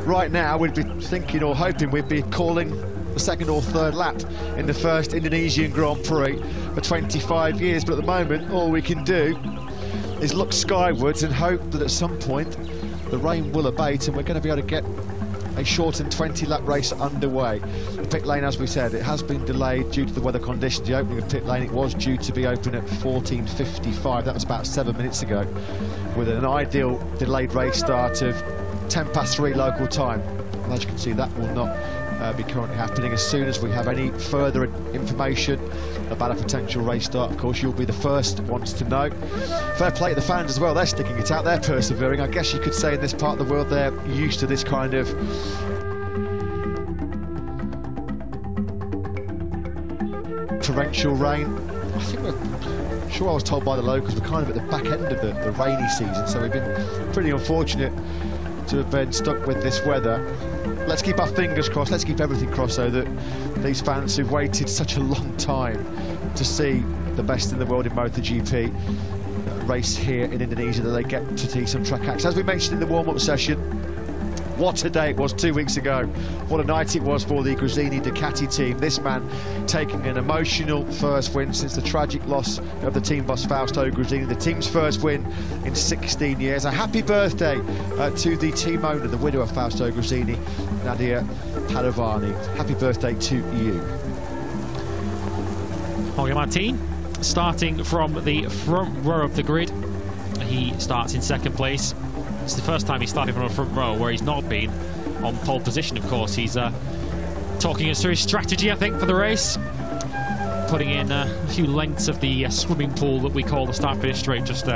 Right now, we'd be thinking or hoping we'd be calling the second or third lap in the first Indonesian Grand Prix for 25 years. But at the moment, all we can do is look skywards and hope that at some point the rain will abate and we're going to be able to get a shortened 20-lap race underway. The pit lane, as we said, it has been delayed due to the weather conditions. The opening of pit lane, it was due to be open at 14:55. That was about 7 minutes ago, with an ideal delayed race start of 3:10 local time. And as you can see, that will not be currently happening. As soon as we have any further information about a potential race start, of course, you'll be the first ones to know. Fair play to the fans as well. They're sticking it out, they're persevering. I guess you could say in this part of the world they're used to this kind of torrential rain. I think I'm sure I was told by the locals we're kind of at the back end of the rainy season, so we've been pretty unfortunate to have been stuck with this weather. Let's keep our fingers crossed, let's keep everything crossed so that these fans who've waited such a long time to see the best in the world in MotoGP race here in Indonesia, that they get to see some track action. As we mentioned in the warm-up session, what a day it was 2 weeks ago. What a night it was for the Gresini Ducati team. This man taking an emotional first win since the tragic loss of the team boss Fausto Gresini, the team's first win in 16 years. A happy birthday to the team owner, the widow of Fausto Gresini, Nadia Padovani. Happy birthday to you. Jorge Martin starting from the front row of the grid. He starts in second place. It's the first time he started from a front row where he's not been on pole position, of course. He's talking us through his strategy, I think, for the race. Putting in a few lengths of the swimming pool that we call the start-finish straight just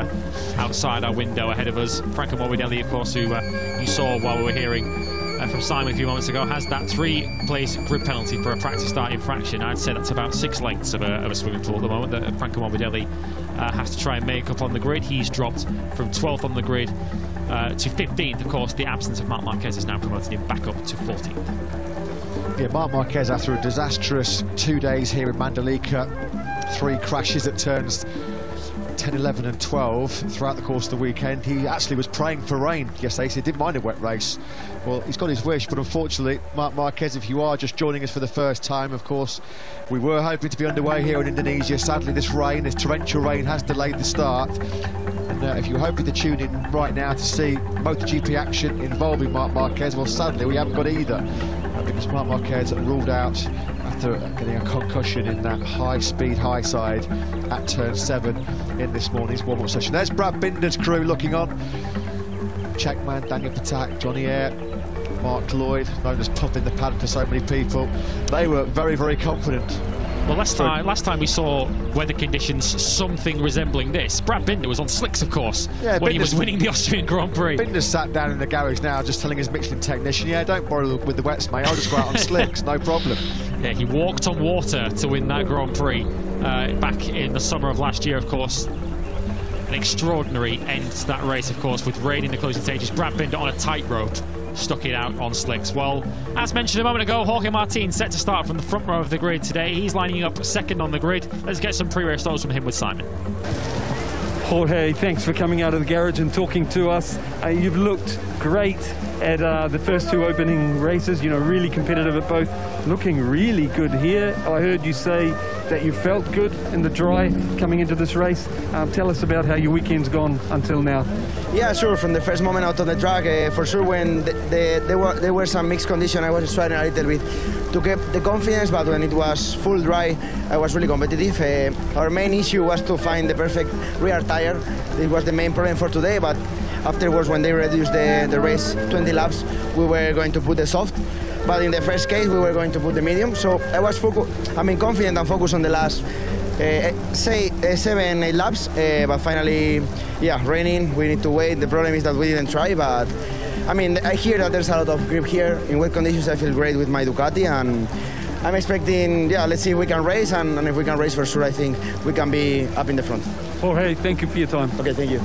outside our window ahead of us. Franco Morbidelli, of course, who you saw while we were hearing from Simon a few moments ago, has that 3-place grid penalty for a practice start infraction. I'd say that's about 6 lengths of a swimming pool at the moment that Franco Morbidelli has to try and make up on the grid. He's dropped from 12th on the grid to 15th. Of course, the absence of Marc Marquez has now promoted him back up to 14th. Yeah, Marc Marquez, after a disastrous 2 days here in Mandalika, 3 crashes at turns 10, 11 and 12 throughout the course of the weekend. He actually was praying for rain yesterday, so he didn't mind a wet race. Well, he's got his wish, but unfortunately, Marc Marquez, if you are just joining us for the first time, of course, we were hoping to be underway here in Indonesia. Sadly, this torrential rain has delayed the start. And if you're hoping to tune in right now to see MotoGP action involving Marc Marquez, well, sadly, we haven't got either, because Marc Marquez ruled out after getting a concussion in that high-speed high side at turn 7 in this morning's warm-up session. There's Brad Binder's crew looking on. Checkman, Daniel Patak, Johnny Eyre, Mark Lloyd, known as Puff in the paddock to so many people. They were very, very confident. Well, last time we saw weather conditions something resembling this, Brad Binder was on slicks, of course, when he was winning the Austrian Grand Prix. Binder's sat down in the garage now just telling his Michelin technician, yeah, don't bother with the wets, mate, I'll just go out on slicks, no problem. Yeah, he walked on water to win that Grand Prix back in the summer of last year, of course. An extraordinary end to that race, of course, with rain in the closing stages. Brad Binder on a tightrope stuck it out on slicks. Well, as mentioned a moment ago, Jorge Martin set to start from the front row of the grid today. He's lining up second on the grid. Let's get some pre-race thoughts from him with Simon. Jorge, thanks for coming out of the garage and talking to us. You've looked great at the first 2 opening races, you know, really competitive at both, looking really good here. I heard you say that you felt good in the dry coming into this race. Tell us about how your weekend's gone until now. Yeah, sure. From the first moment out on the track, for sure, when there were some mixed conditions, I was struggling a little bit to get the confidence, but when it was full dry, I was really competitive. Our main issue was to find the perfect rear tire. It was the main problem for today, but afterwards, when they reduced the race 20 laps, we were going to put the soft. But in the first case, we were going to put the medium. So I was confident and focused on the last, say, 7-8 laps. But finally, yeah, raining, we need to wait. The problem is that we didn't try, but I mean, I hear that there's a lot of grip here. In wet conditions, I feel great with my Ducati, and I'm expecting, yeah, let's see if we can race, and if we can race for sure, I think we can be up in the front. Jorge, thank you for your time. Okay, thank you.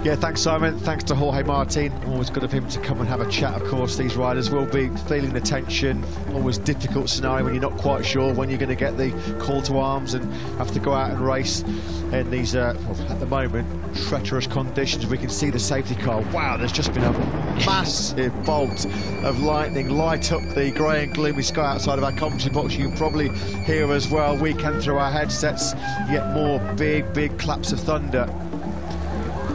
Yeah, thanks, Simon. Thanks to Jorge Martin. Always good of him to come and have a chat. Of course, these riders will be feeling the tension. Always difficult scenario when you're not quite sure when you're going to get the call to arms and have to go out and race in these, well, at the moment, treacherous conditions. We can see the safety car. Wow, there's just been a massive bolt of lightning light up the grey and gloomy sky outside of our commentary box. You can probably hear as well, weekend through our headsets, yet more big claps of thunder.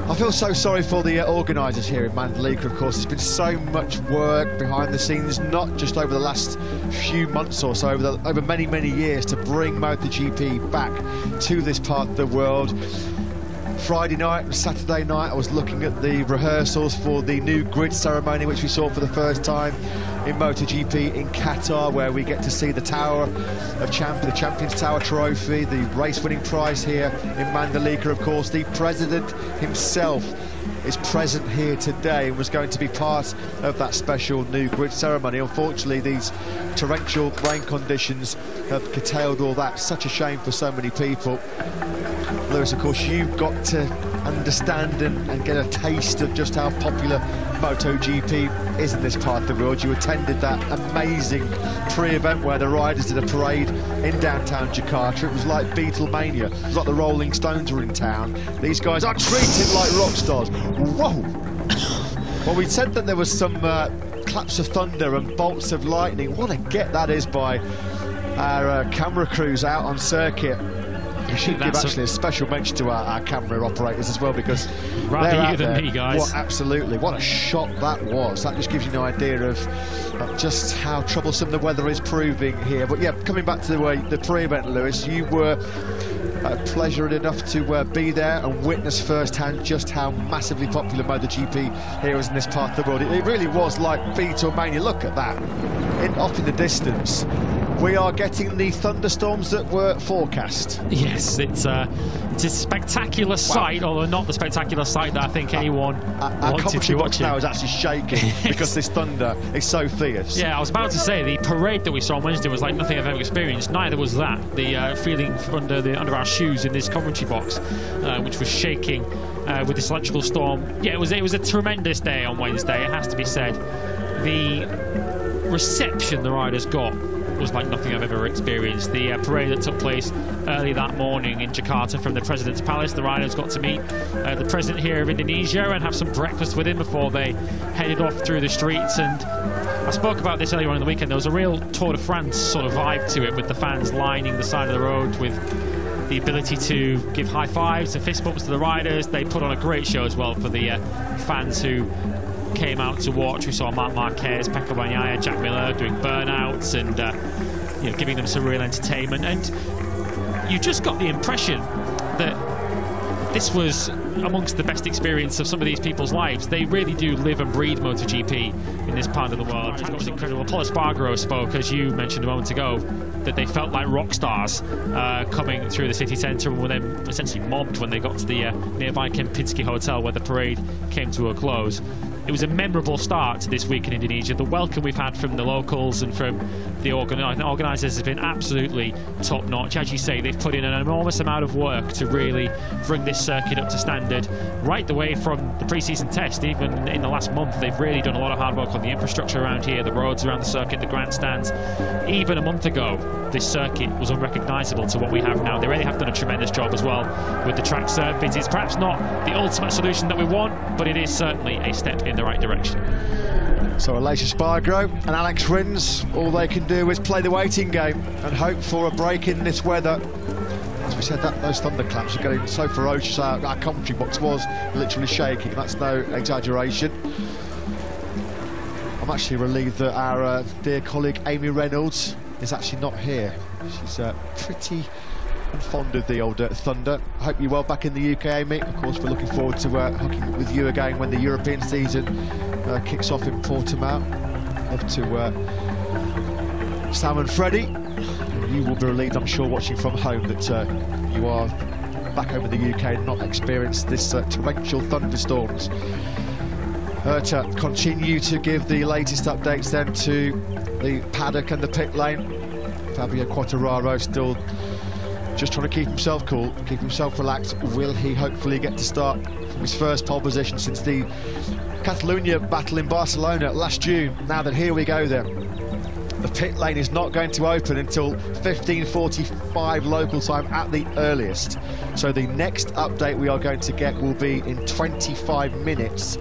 I feel so sorry for the organisers here in Mandalika, of course. There's been so much work behind the scenes, not just over the last few months or so, over many years, to bring MotoGP back to this part of the world. Friday night and Saturday night, I was looking at the rehearsals for the new grid ceremony, which we saw for the first time in MotoGP in Qatar, where we get to see the Tower of the Champions Tower Trophy, the race-winning prize here in Mandalika. Of course, the president himself is present here today and was going to be part of that special new grid ceremony. Unfortunately, these torrential rain conditions have curtailed all that. Such a shame for so many people. Lewis, of course, you've got to understand and get a taste of just how popular MotoGP is in this part of the world. You attended that amazing pre-event where the riders did a parade in downtown Jakarta. It was like Beatlemania. It was like the Rolling Stones were in town. These guys are treated like rock stars. Whoa! Well, we said that there was some claps of thunder and bolts of lightning. What a get that is by our camera crews out on circuit. We should give actually a special mention to our camera operators as well, because rather you than me, guys. What, absolutely, what a shot that was. That just gives you an idea of just how troublesome the weather is proving here. But yeah, coming back to the pre-event, Lewis, you were pleasured enough to be there and witness firsthand just how massively popular MotoGP here is in this part of the world. It really was like Beatlemania. Look at that, off in the distance. We are getting the thunderstorms that were forecast. Yes, it's a spectacular sight, although not the spectacular sight that I think anyone our commentary box now is actually shaking because this thunder is so fierce. Yeah, I was about to say, the parade that we saw on Wednesday was like nothing I've ever experienced. Neither was that. The feeling under our shoes in this commentary box, which was shaking with this electrical storm. Yeah, it was a tremendous day on Wednesday, it has to be said. The reception the riders got was like nothing I've ever experienced. The parade that took place early that morning in Jakarta from the President's Palace, the riders got to meet the President here of Indonesia and have some breakfast with him before they headed off through the streets. And I spoke about this earlier on in the weekend. There was a real Tour de France sort of vibe to it, with the fans lining the side of the road, with the ability to give high fives and fist bumps to the riders. They put on a great show as well for the fans who came out to watch. We saw Marc Marquez, Pecco Bagnaia, Jack Miller doing burnouts and you know, giving them some real entertainment. And you just got the impression that this was amongst the best experience of some of these people's lives. They really do live and breathe MotoGP in this part of the world. It was incredible. Paul Espargaro spoke, as you mentioned a moment ago, that they felt like rock stars coming through the city centre, and were then essentially mobbed when they got to the nearby Kempinski Hotel where the parade came to a close. It was a memorable start to this week in Indonesia. The welcome we've had from the locals and from the organisers has been absolutely top-notch. As you say, they've put in an enormous amount of work to really bring this circuit up to standard, right the way from the pre-season test. Even in the last month, they've really done a lot of hard work on the infrastructure around here, the roads around the circuit, the grandstands. Even a month ago, this circuit was unrecognisable to what we have now. They really have done a tremendous job as well with the track surface. It's perhaps not the ultimate solution that we want, but it is certainly a step in the right direction. So Aleix Espargaro and Alex Rins, all they can do is play the waiting game and hope for a break in this weather. As we said, those thunderclaps are getting so ferocious. Our commentary box was literally shaking. That's no exaggeration. I'm actually relieved that our dear colleague Amy Reynolds is actually not here. She's pretty fond of the old thunder. I hope you're well back in the UK, Amy. Of course, we're looking forward to hooking up with you again when the European season kicks off in Portimao. Love to Sam and Freddie. You will be relieved, I'm sure, watching from home, that you are back over the UK and not experienced this torrential thunderstorms. To continue to give the latest updates then to the paddock and the pit lane. Fabio Quartararo still just trying to keep himself cool, keep himself relaxed. Will he hopefully get to start from his first pole position since the Catalonia battle in Barcelona last June? Now that here we go then. The pit lane is not going to open until 15:45 local time at the earliest. So the next update we are going to get will be in 25 minutes.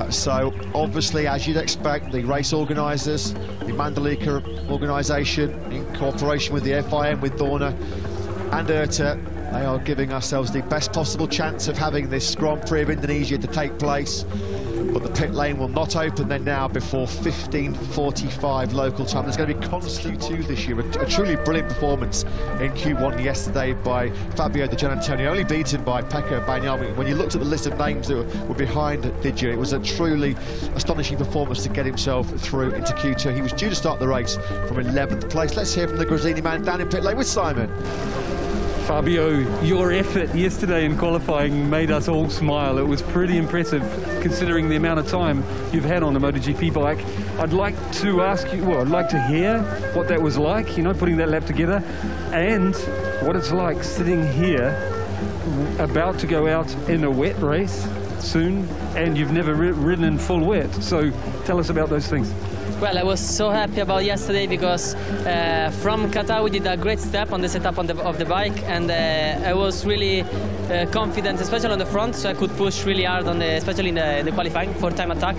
So obviously, as you'd expect, the race organisers, the Mandalika organisation, in cooperation with the FIM, with Dorna and IATA, they are giving ourselves the best possible chance of having this Grand Prix of Indonesia to take place. But the pit lane will not open then now before 15:45 local time. There's going to be constantly two this year. A truly brilliant performance in Q1 yesterday by Fabio Di Giannantonio, only beaten by Pecco Bagnaia. When you looked at the list of names that were behind Diggi, it was a truly astonishing performance to get himself through into Q2. He was due to start the race from 11th place. Let's hear from the Gresini man down in pit lane with Simon. Fabio, your effort yesterday in qualifying made us all smile. It was pretty impressive considering the amount of time you've had on a MotoGP bike. I'd like to ask you, well, I'd like to hear what that was like, you know, putting that lap together, and what it's like sitting here about to go out in a wet race soon, and you've never ridden in full wet. So tell us about those things. Well, I was so happy about yesterday because from Qatar we did a great step on the setup of the bike, and I was really confident, especially on the front, so I could push really hard on especially in the qualifying for time attack.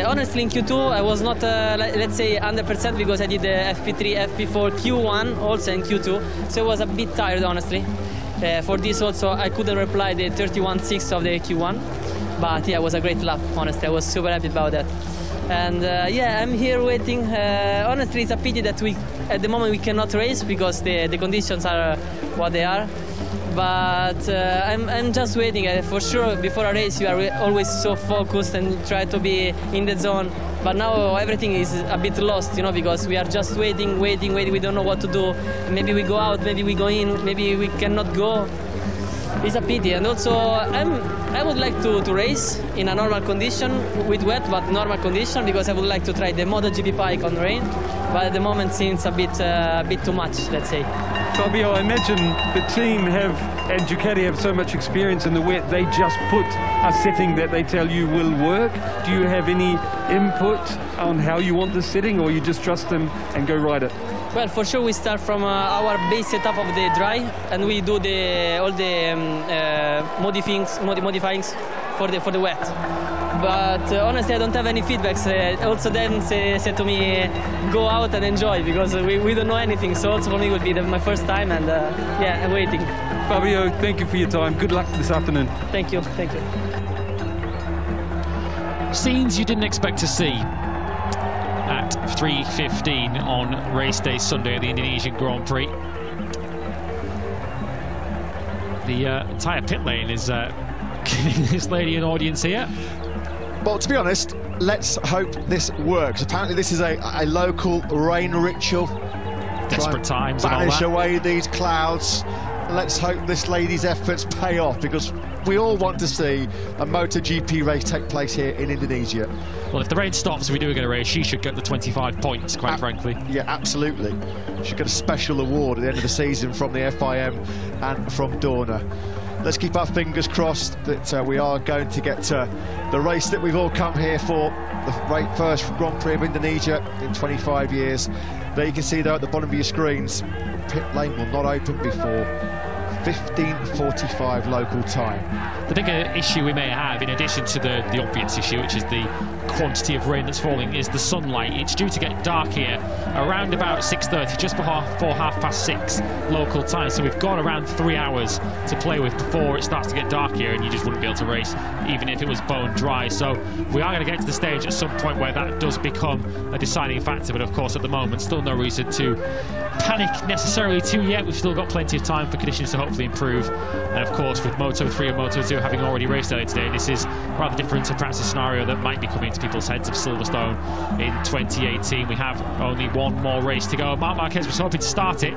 Honestly, in Q2 I was not, let's say, 100% because I did the FP3, FP4, Q1 also in Q2, so I was a bit tired, honestly. For this also I couldn't reply the 31.6 of the Q1, but yeah, it was a great lap, honestly. I was super happy about that. And yeah, I'm here waiting. Honestly, it's a pity that at the moment we cannot race because the conditions are what they are. But I'm just waiting. For sure, before a race, you are always so focused and try to be in the zone. But now everything is a bit lost, you know, because we are just waiting. We don't know what to do. Maybe we go out, maybe we go in, maybe we cannot go. It's a pity. And also, I would like to race in a normal condition, with wet, but normal condition, because I would like to try the MotoGP bike on rain. But at the moment, seems a bit too much, let's say. Fabio, I imagine the team have and Ducati have so much experience in the wet, they just put a setting that they tell you will work. Do you have any input on how you want the setting, or you just trust them and go ride it? Well, for sure we start from our base setup of the dry, and we do all the modifyings for the wet. But honestly, I don't have any feedbacks. Also, then said to me, go out and enjoy, because we don't know anything. So also for me, it will be my first time, and yeah, I'm waiting. Fabio, thank you for your time. Good luck this afternoon. Thank you. Thank you. Scenes you didn't expect to see at 3:15 on race day Sunday at the Indonesian Grand Prix. The entire pit lane is giving this lady an audience here. Well, to be honest, let's hope this works. Apparently this is a local rain ritual. Desperate times and all banish that. away these clouds. Let's hope this lady's efforts pay off, because we all want to see a MotoGP race take place here in Indonesia. Well, if the rain stops and we do get a race, she should get the 25 points, quite frankly. Yeah, absolutely. She'll get a special award at the end of the season from the FIM and from Dorna. Let's keep our fingers crossed that we are going to get the race that we've all come here for, the first Grand Prix of Indonesia in 25 years. There you can see there at the bottom of your screens, pit lane will not open before 15:45 local time. The bigger issue we may have, in addition to the obvious issue, which is the quantity of rain that's falling, is the sunlight. It's due to get dark here around about 6:30, just before 6:30 local time. So we've got around 3 hours to play with before it starts to get dark here, and you just wouldn't be able to race even if it was bone dry. So we are going to get to the stage at some point where that does become a deciding factor. But of course, at the moment, still no reason to panic necessarily too yet. We've still got plenty of time for conditions to hopefully improve. And of course, with Moto3 and Moto2 having already raced earlier today, this is rather different to perhaps a scenario that might be coming into people's heads of Silverstone in 2018. We have only one more race to go. Marc Marquez was hoping to start it.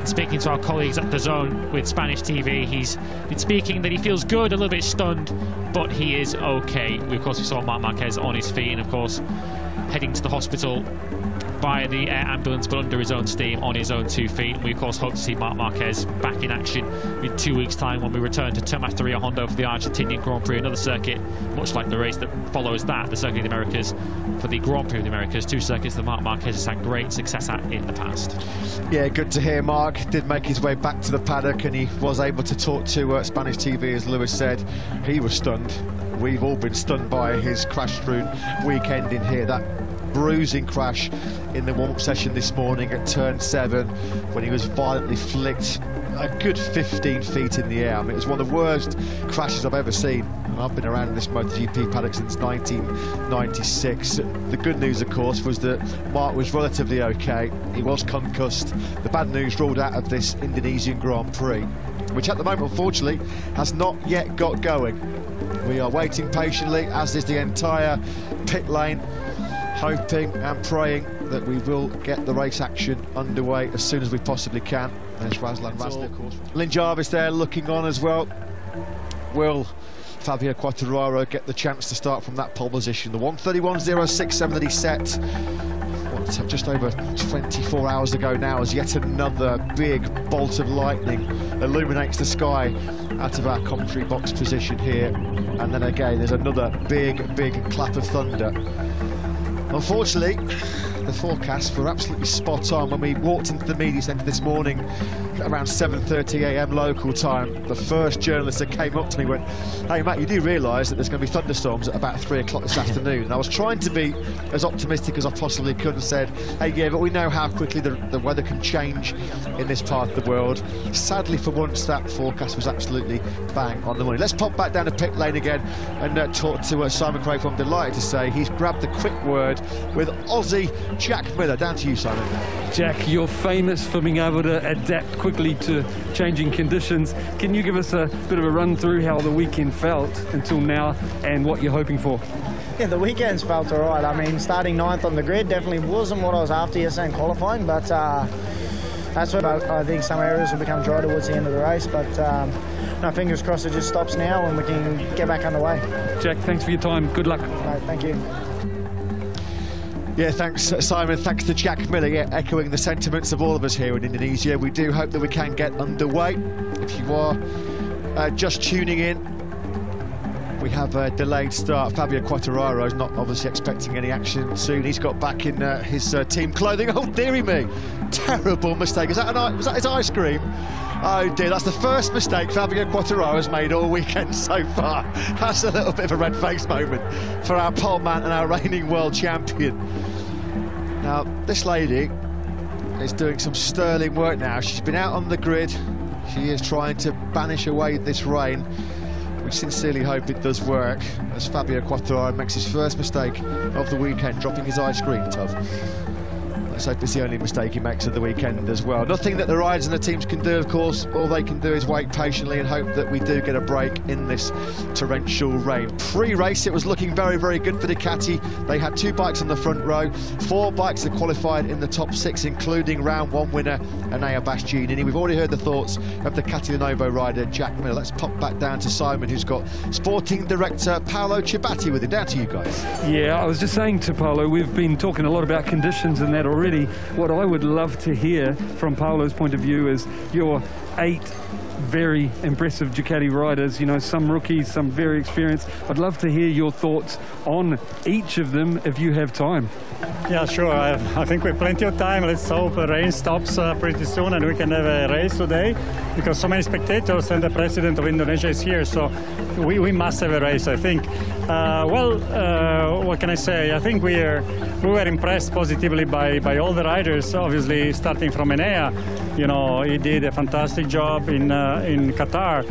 Speaking to our colleagues at The Zone with Spanish TV, he's been speaking that he feels good, a little bit stunned, but he is okay. Of course, we saw Marc Marquez on his feet and, of course, heading to the hospital via the air ambulance, but under his own steam, on his own 2 feet. We of course hope to see Marc Marquez back in action in 2 weeks' time when we return to Termas de Rio Hondo for the Argentinian Grand Prix, another circuit much like the race that follows that, the Circuit of the Americas, for the Grand Prix of the Americas, 2 circuits that Marc Marquez has had great success at in the past. Yeah, good to hear. Marc did make his way back to the paddock, and he was able to talk to Spanish TV, as Lewis said. He was stunned. We've all been stunned by his crash-strewn weekend in here. That bruising crash in the warm-up session this morning at turn 7, when he was violently flicked a good 15 feet in the air. I mean, it was one of the worst crashes I've ever seen, and I've been around this MotoGP paddock since 1996. The good news, of course, was that Marc was relatively okay. He was concussed. The bad news rolled out of this Indonesian Grand Prix, which at the moment, unfortunately, has not yet got going. We are waiting patiently, as is the entire pit lane, hoping and praying that we will get the race action underway as soon as we possibly can. There's Razlan Razli, of course. Lynn Jarvis there looking on as well. Will Fabio Quartararo get the chance to start from that pole position? The 1:31.067 that he set just over 24 hours ago now, as yet another big bolt of lightning illuminates the sky out of our commentary box position here. And then again, there's another big clap of thunder. Unfortunately, the forecasts were absolutely spot on. When we walked into the media centre this morning around 7:30 a.m. local time, the first journalist that came up to me went, "Hey Matt, you do realise that there's going to be thunderstorms at about 3 o'clock this afternoon?" And I was trying to be as optimistic as I possibly could and said, "Hey, yeah, but we know how quickly the weather can change in this part of the world." Sadly, for once, that forecast was absolutely bang on the money. Let's pop back down to pit lane again and talk to Simon Craig. I'm delighted to say he's grabbed the quick word with Aussie Jack Miller. Down to you, Simon. Jack, you're famous for being able to adapt quickly to changing conditions. Can you give us a bit of a run through how the weekend felt until now and what you're hoping for? Yeah, the weekends felt all right. I mean, starting 9th on the grid definitely wasn't what I was after yesterday in qualifying, but that's what I think some areas will become dry towards the end of the race. But no, fingers crossed it just stops now and we can get back underway. Jack, thanks for your time. Good luck. Right, thank you. Yeah, thanks Simon, thanks to Jack Miller, yeah, echoing the sentiments of all of us here in Indonesia. We do hope that we can get underway. If you are just tuning in, we have a delayed start. Fabio Quartararo is not obviously expecting any action soon. He's got back in his team clothing. Oh, dearie me. Terrible mistake. Was that his ice cream? Oh dear, that's the first mistake Fabio Quartararo has made all weekend so far. That's a little bit of a red-faced moment for our pole man and our reigning world champion. Now, this lady is doing some sterling work now. She's been out on the grid. She is trying to banish away this rain. We sincerely hope it does work, as Fabio Quartararo makes his first mistake of the weekend, dropping his ice cream tub. Let's hope it's the only mistake he makes of the weekend as well. Nothing that the riders and the teams can do, of course. All they can do is wait patiently and hope that we do get a break in this torrential rain. Pre-race, it was looking very, very good for Ducati. They had 2 bikes on the front row. 4 bikes that qualified in the top 6, including round 1 winner, Enea Bastianini. We've already heard the thoughts of the Ducati Lenovo rider, Jack Miller. Let's pop back down to Simon, who's got sporting director Paolo Ciabatti with him. Down to you guys. Yeah, I was just saying to Paolo, we've been talking a lot about conditions and that already. What I would love to hear from Paolo's point of view is your 8 very impressive Ducati riders, you know, some rookies, some very experienced. I'd love to hear your thoughts on each of them if you have time. Yeah, sure. I think we have plenty of time. Let's hope the rain stops pretty soon and we can have a race today, because so many spectators and the president of Indonesia is here, so we must have a race, I think. What can I say? I think we were impressed positively by all the riders, obviously starting from Enea. You know, he did a fantastic job in Qatar,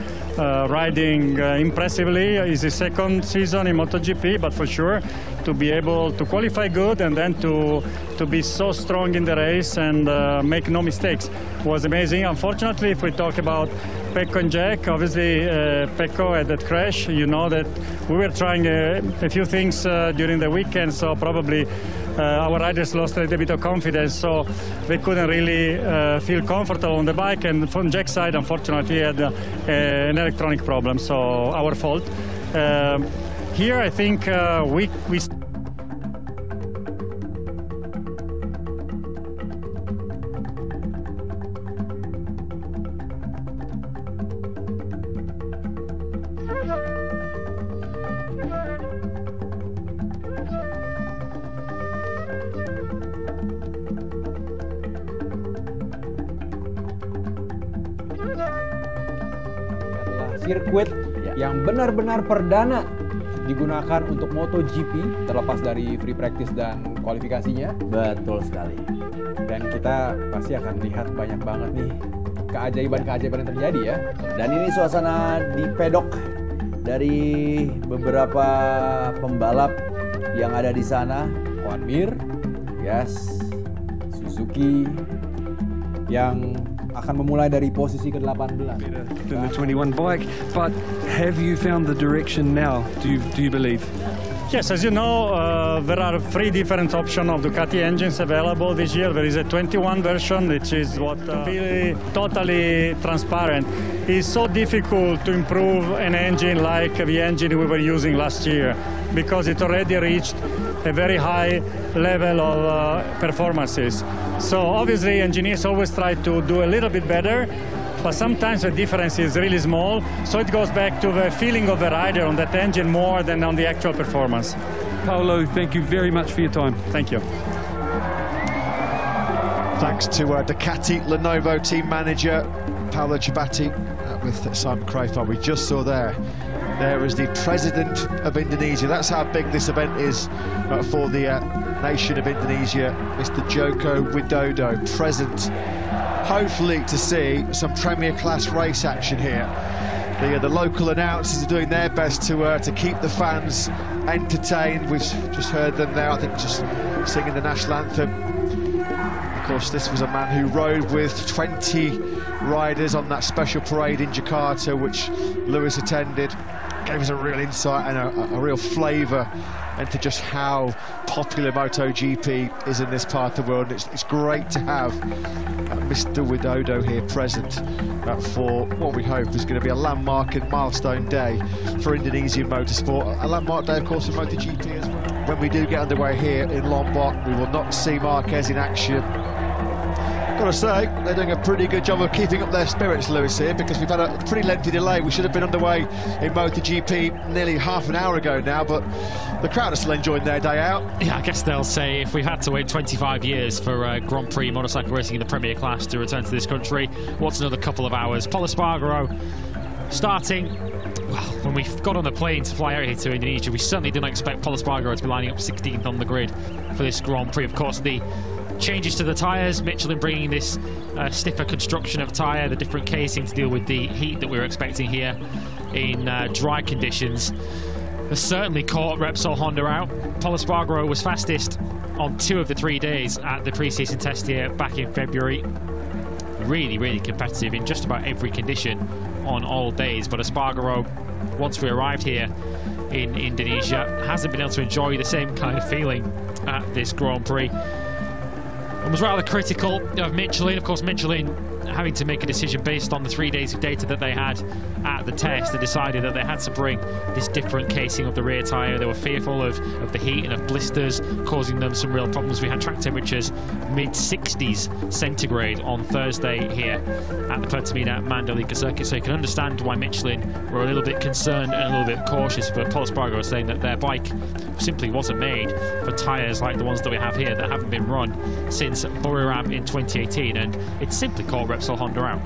riding impressively. It's his second season in MotoGP, but for sure to be able to qualify good and then to be so strong in the race and make no mistakes was amazing. Unfortunately, if we talk about Pecco and Jack, obviously Pecco had that crash. You know that we were trying a few things during the weekend, so probably our riders lost a little bit of confidence, so they couldn't really feel comfortable on the bike. And from Jack's side, unfortunately, he had an electronic problem, so our fault. Here, I think we sirkuit yang benar-benar perdana digunakan untuk MotoGP, terlepas dari free practice dan kualifikasinya. Betul sekali. Dan kita pasti akan lihat banyak banget nih keajaiban-keajaiban yang terjadi ya. Dan ini suasana di pedok dari beberapa pembalap yang ada di sana. Juan Mir, yes, Suzuki yang akan memulai dari posisi ke-18. Than the 21 bike, but have you found the direction now? Do you believe? Yes, as you know, there are 3 different options of Ducati engines available this year. There is a 21 version, which is what really totally transparent. It's so difficult to improve an engine like the engine we were using last year, because it already reached a very high level of performances. So obviously engineers always try to do a little bit better, but sometimes the difference is really small, so it goes back to the feeling of the rider on that engine more than on the actual performance. Paolo, thank you very much for your time. Thank you. Thanks to Ducati Lenovo team manager Paolo Ciabatti with Simon Crafar. We just saw there is the president of Indonesia. That's how big this event is for the nation of Indonesia, Mr. Joko Widodo, present, hopefully to see some premier class race action here. The local announcers are doing their best to keep the fans entertained. We've just heard them there, I think, just singing the national anthem. Of course, this was a man who rode with 20 riders on that special parade in Jakarta, which Lewis attended. Gave us a real insight and a real flavour into just how popular MotoGP is in this part of the world. It's great to have Mr. Widodo here present for what we hope is going to be a landmark and milestone day for Indonesian motorsport. A landmark day, of course, for MotoGP as well. When we do get underway here in Lombok, we will not see Marquez in action. Got to say, they're doing a pretty good job of keeping up their spirits, Lewis, here, because we've had a pretty lengthy delay. We should have been underway in MotoGP nearly half an hour ago now, but the crowd are still enjoying their day out. Yeah, I guess they'll say if we've had to wait 25 years for Grand Prix motorcycle racing in the Premier Class to return to this country, what's another couple of hours? Pol Espargaro starting. Well, when we got on the plane to fly out here to Indonesia, we certainly didn't expect Pol Espargaro to be lining up 16th on the grid for this Grand Prix. Of course, the changes to the tyres, Michelin bringing this stiffer construction of tyre, the different casing to deal with the heat that we were expecting here in dry conditions, has certainly caught Repsol Honda out. Pol Espargaro was fastest on 2 of the 3 days at the pre-season test here back in February. Really, really competitive in just about every condition on all days. But Espargaro, once we arrived here in Indonesia, hasn't been able to enjoy the same kind of feeling at this Grand Prix, and was rather critical of Michelin. Of course, Michelin having to make a decision based on the 3 days of data that they had at the test. They decided that they had to bring this different casing of the rear tyre. They were fearful of the heat and of blisters causing them some real problems. We had track temperatures mid-60s centigrade on Thursday here at the Pertamina Mandalika circuit, so you can understand why Michelin were a little bit concerned and a little bit cautious. But Pol Espargaro was saying that their bike simply wasn't made for tyres like the ones that we have here that haven't been run since Buriram in 2018, and it simply caught Repsol Honda out.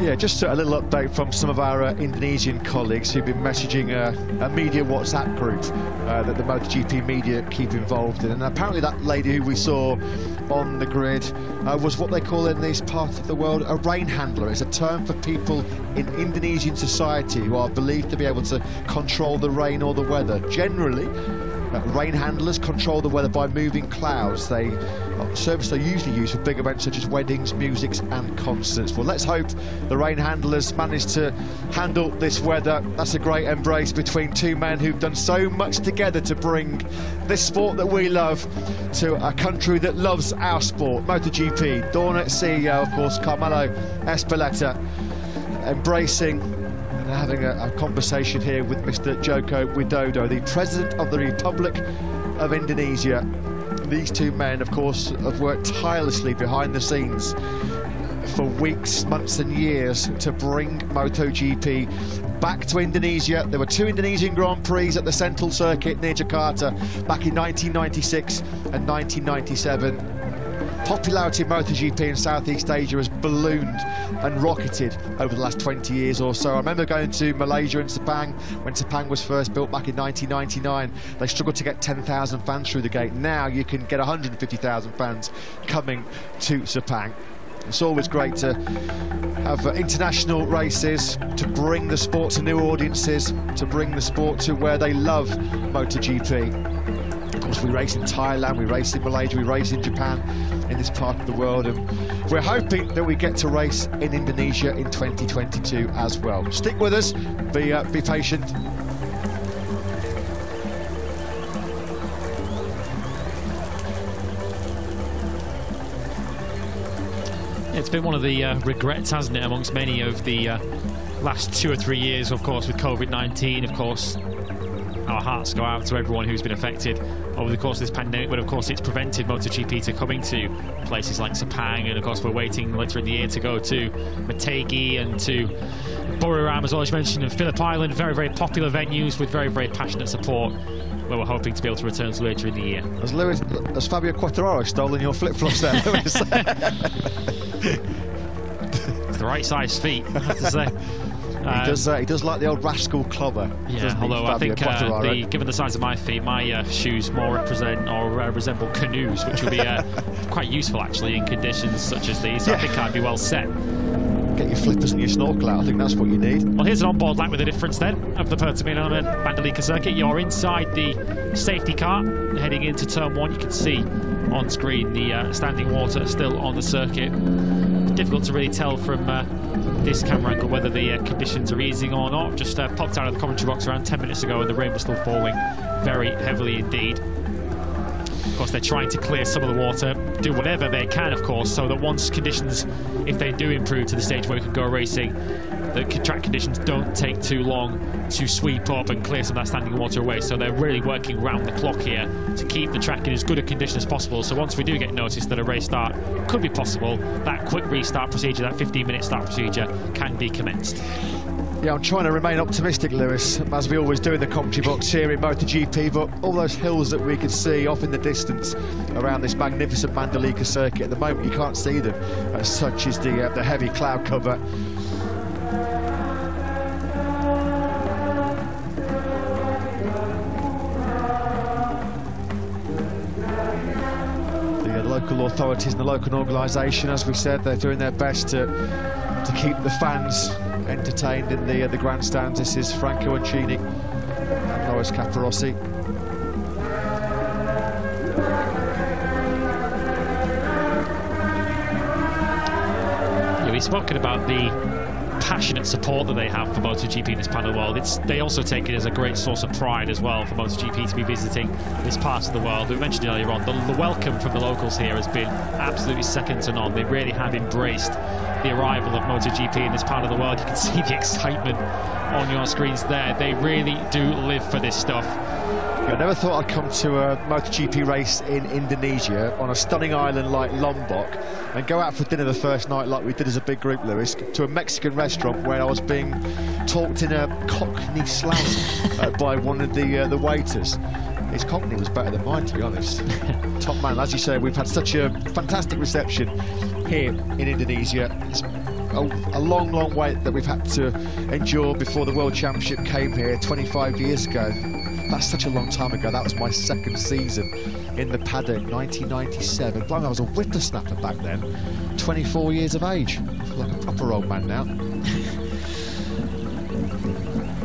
Yeah, just a little update from some of our Indonesian colleagues who've been messaging a media WhatsApp group that the MotoGP media keep involved in. And apparently that lady who we saw on the grid was what they call in these parts of the world a rain handler. It's a term for people in Indonesian society who are believed to be able to control the rain or the weather. Generally, rain handlers control the weather by moving clouds. They service they usually use for big events such as weddings, musics and concerts. Well, let's hope the rain handlers manage to handle this weather. That's a great embrace between two men who've done so much together to bring this sport that we love to a country that loves our sport, MotoGP. Dorna CEO, of course, Carmelo Espeleta, embracing and having a conversation here with Mr. Joko Widodo, the President of the Republic of Indonesia. These two men, of course, have worked tirelessly behind the scenes for weeks, months and years to bring MotoGP back to Indonesia. There were 2 Indonesian Grand Prix at the Central Circuit near Jakarta back in 1996 and 1997. Popularity of MotoGP in Southeast Asia has ballooned and rocketed over the last 20 years or so. I remember going to Malaysia and Sepang when Sepang was first built back in 1999. They struggled to get 10,000 fans through the gate. Now you can get 150,000 fans coming to Sepang. It's always great to have international races, to bring the sport to new audiences, to bring the sport to where they love MotoGP. Of course, we race in Thailand, we race in Malaysia, we race in Japan, in this part of the world, and we're hoping that we get to race in Indonesia in 2022 as well. Stick with us, be patient. It's been one of the regrets, hasn't it, amongst many of the last 2 or 3 years, of course, with COVID-19. Of course, our hearts go out to everyone who's been affected over the course of this pandemic, but of course it's prevented MotoGP to coming to places like Sepang, and of course we're waiting later in the year to go to Motegi and to Buriram, as well as you mentioned, and Phillip Island. Very, very popular venues with very, very passionate support, where we're hoping to be able to return to later in the year. Has Fabio Quartararo stolen your flip-flops there, Lewis? It's the right size feet, I have to say. He does like the old rascal clobber. Yeah, although I think given the size of my feet, my shoes more resemble canoes, which will be quite useful actually in conditions such as these. So I think I'd be well set. Get your flippers and your snorkel out. I think that's what you need. Well, here's an onboard lap with the difference then of the Pertamina Mandalika circuit. You're inside the safety car heading into turn 1. You can see on screen the standing water still on the circuit. It's difficult to really tell from this camera angle whether the conditions are easing or not. Just popped out of the commentary box around 10 minutes ago and the rain was still falling very heavily indeed. Of course, they're trying to clear some of the water, do whatever they can, of course, so that once conditions, if they do improve to the stage where we can go racing that track conditions don't take too long to sweep up and clear some of that standing water away. So they're really working round the clock here to keep the track in as good a condition as possible. So once we do get notice that a race start could be possible, that quick restart procedure, that 15-minute start procedure, can be commenced. Yeah, I'm trying to remain optimistic, Lewis, as we always do in the commentary box here in MotoGP, but all those hills that we could see off in the distance around this magnificent Mandalika circuit, at the moment you can't see them, as such is the heavy cloud cover. The local authorities and the local organisation, as we said, they're doing their best to keep the fans entertained in the grandstands. This is Franco Uncini and Loris Capirossi. Yeah, we've spoken about the passionate support that they have for MotoGP in this part of the world. They also take it as a great source of pride as well for MotoGP to be visiting this part of the world. We mentioned earlier on, the welcome from the locals here has been absolutely second to none. They really have embraced the arrival of MotoGP in this part of the world. You can see the excitement on your screens there. They really do live for this stuff. I never thought I'd come to a MotoGP race in Indonesia on a stunning island like Lombok and go out for dinner the first night like we did as a big group, Lewis, to a Mexican restaurant where I was being talked in a Cockney slang by one of the waiters. His Cockney was better than mine, to be honest. Top man, as you say, we've had such a fantastic reception here in Indonesia. It's a long, long wait that we've had to endure before the World Championship came here 25 years ago. That's such a long time ago. That was my second season in the paddock, 1997. Blimey, I was a whippersnapper back then, 24 years of age. I feel like a proper old man now.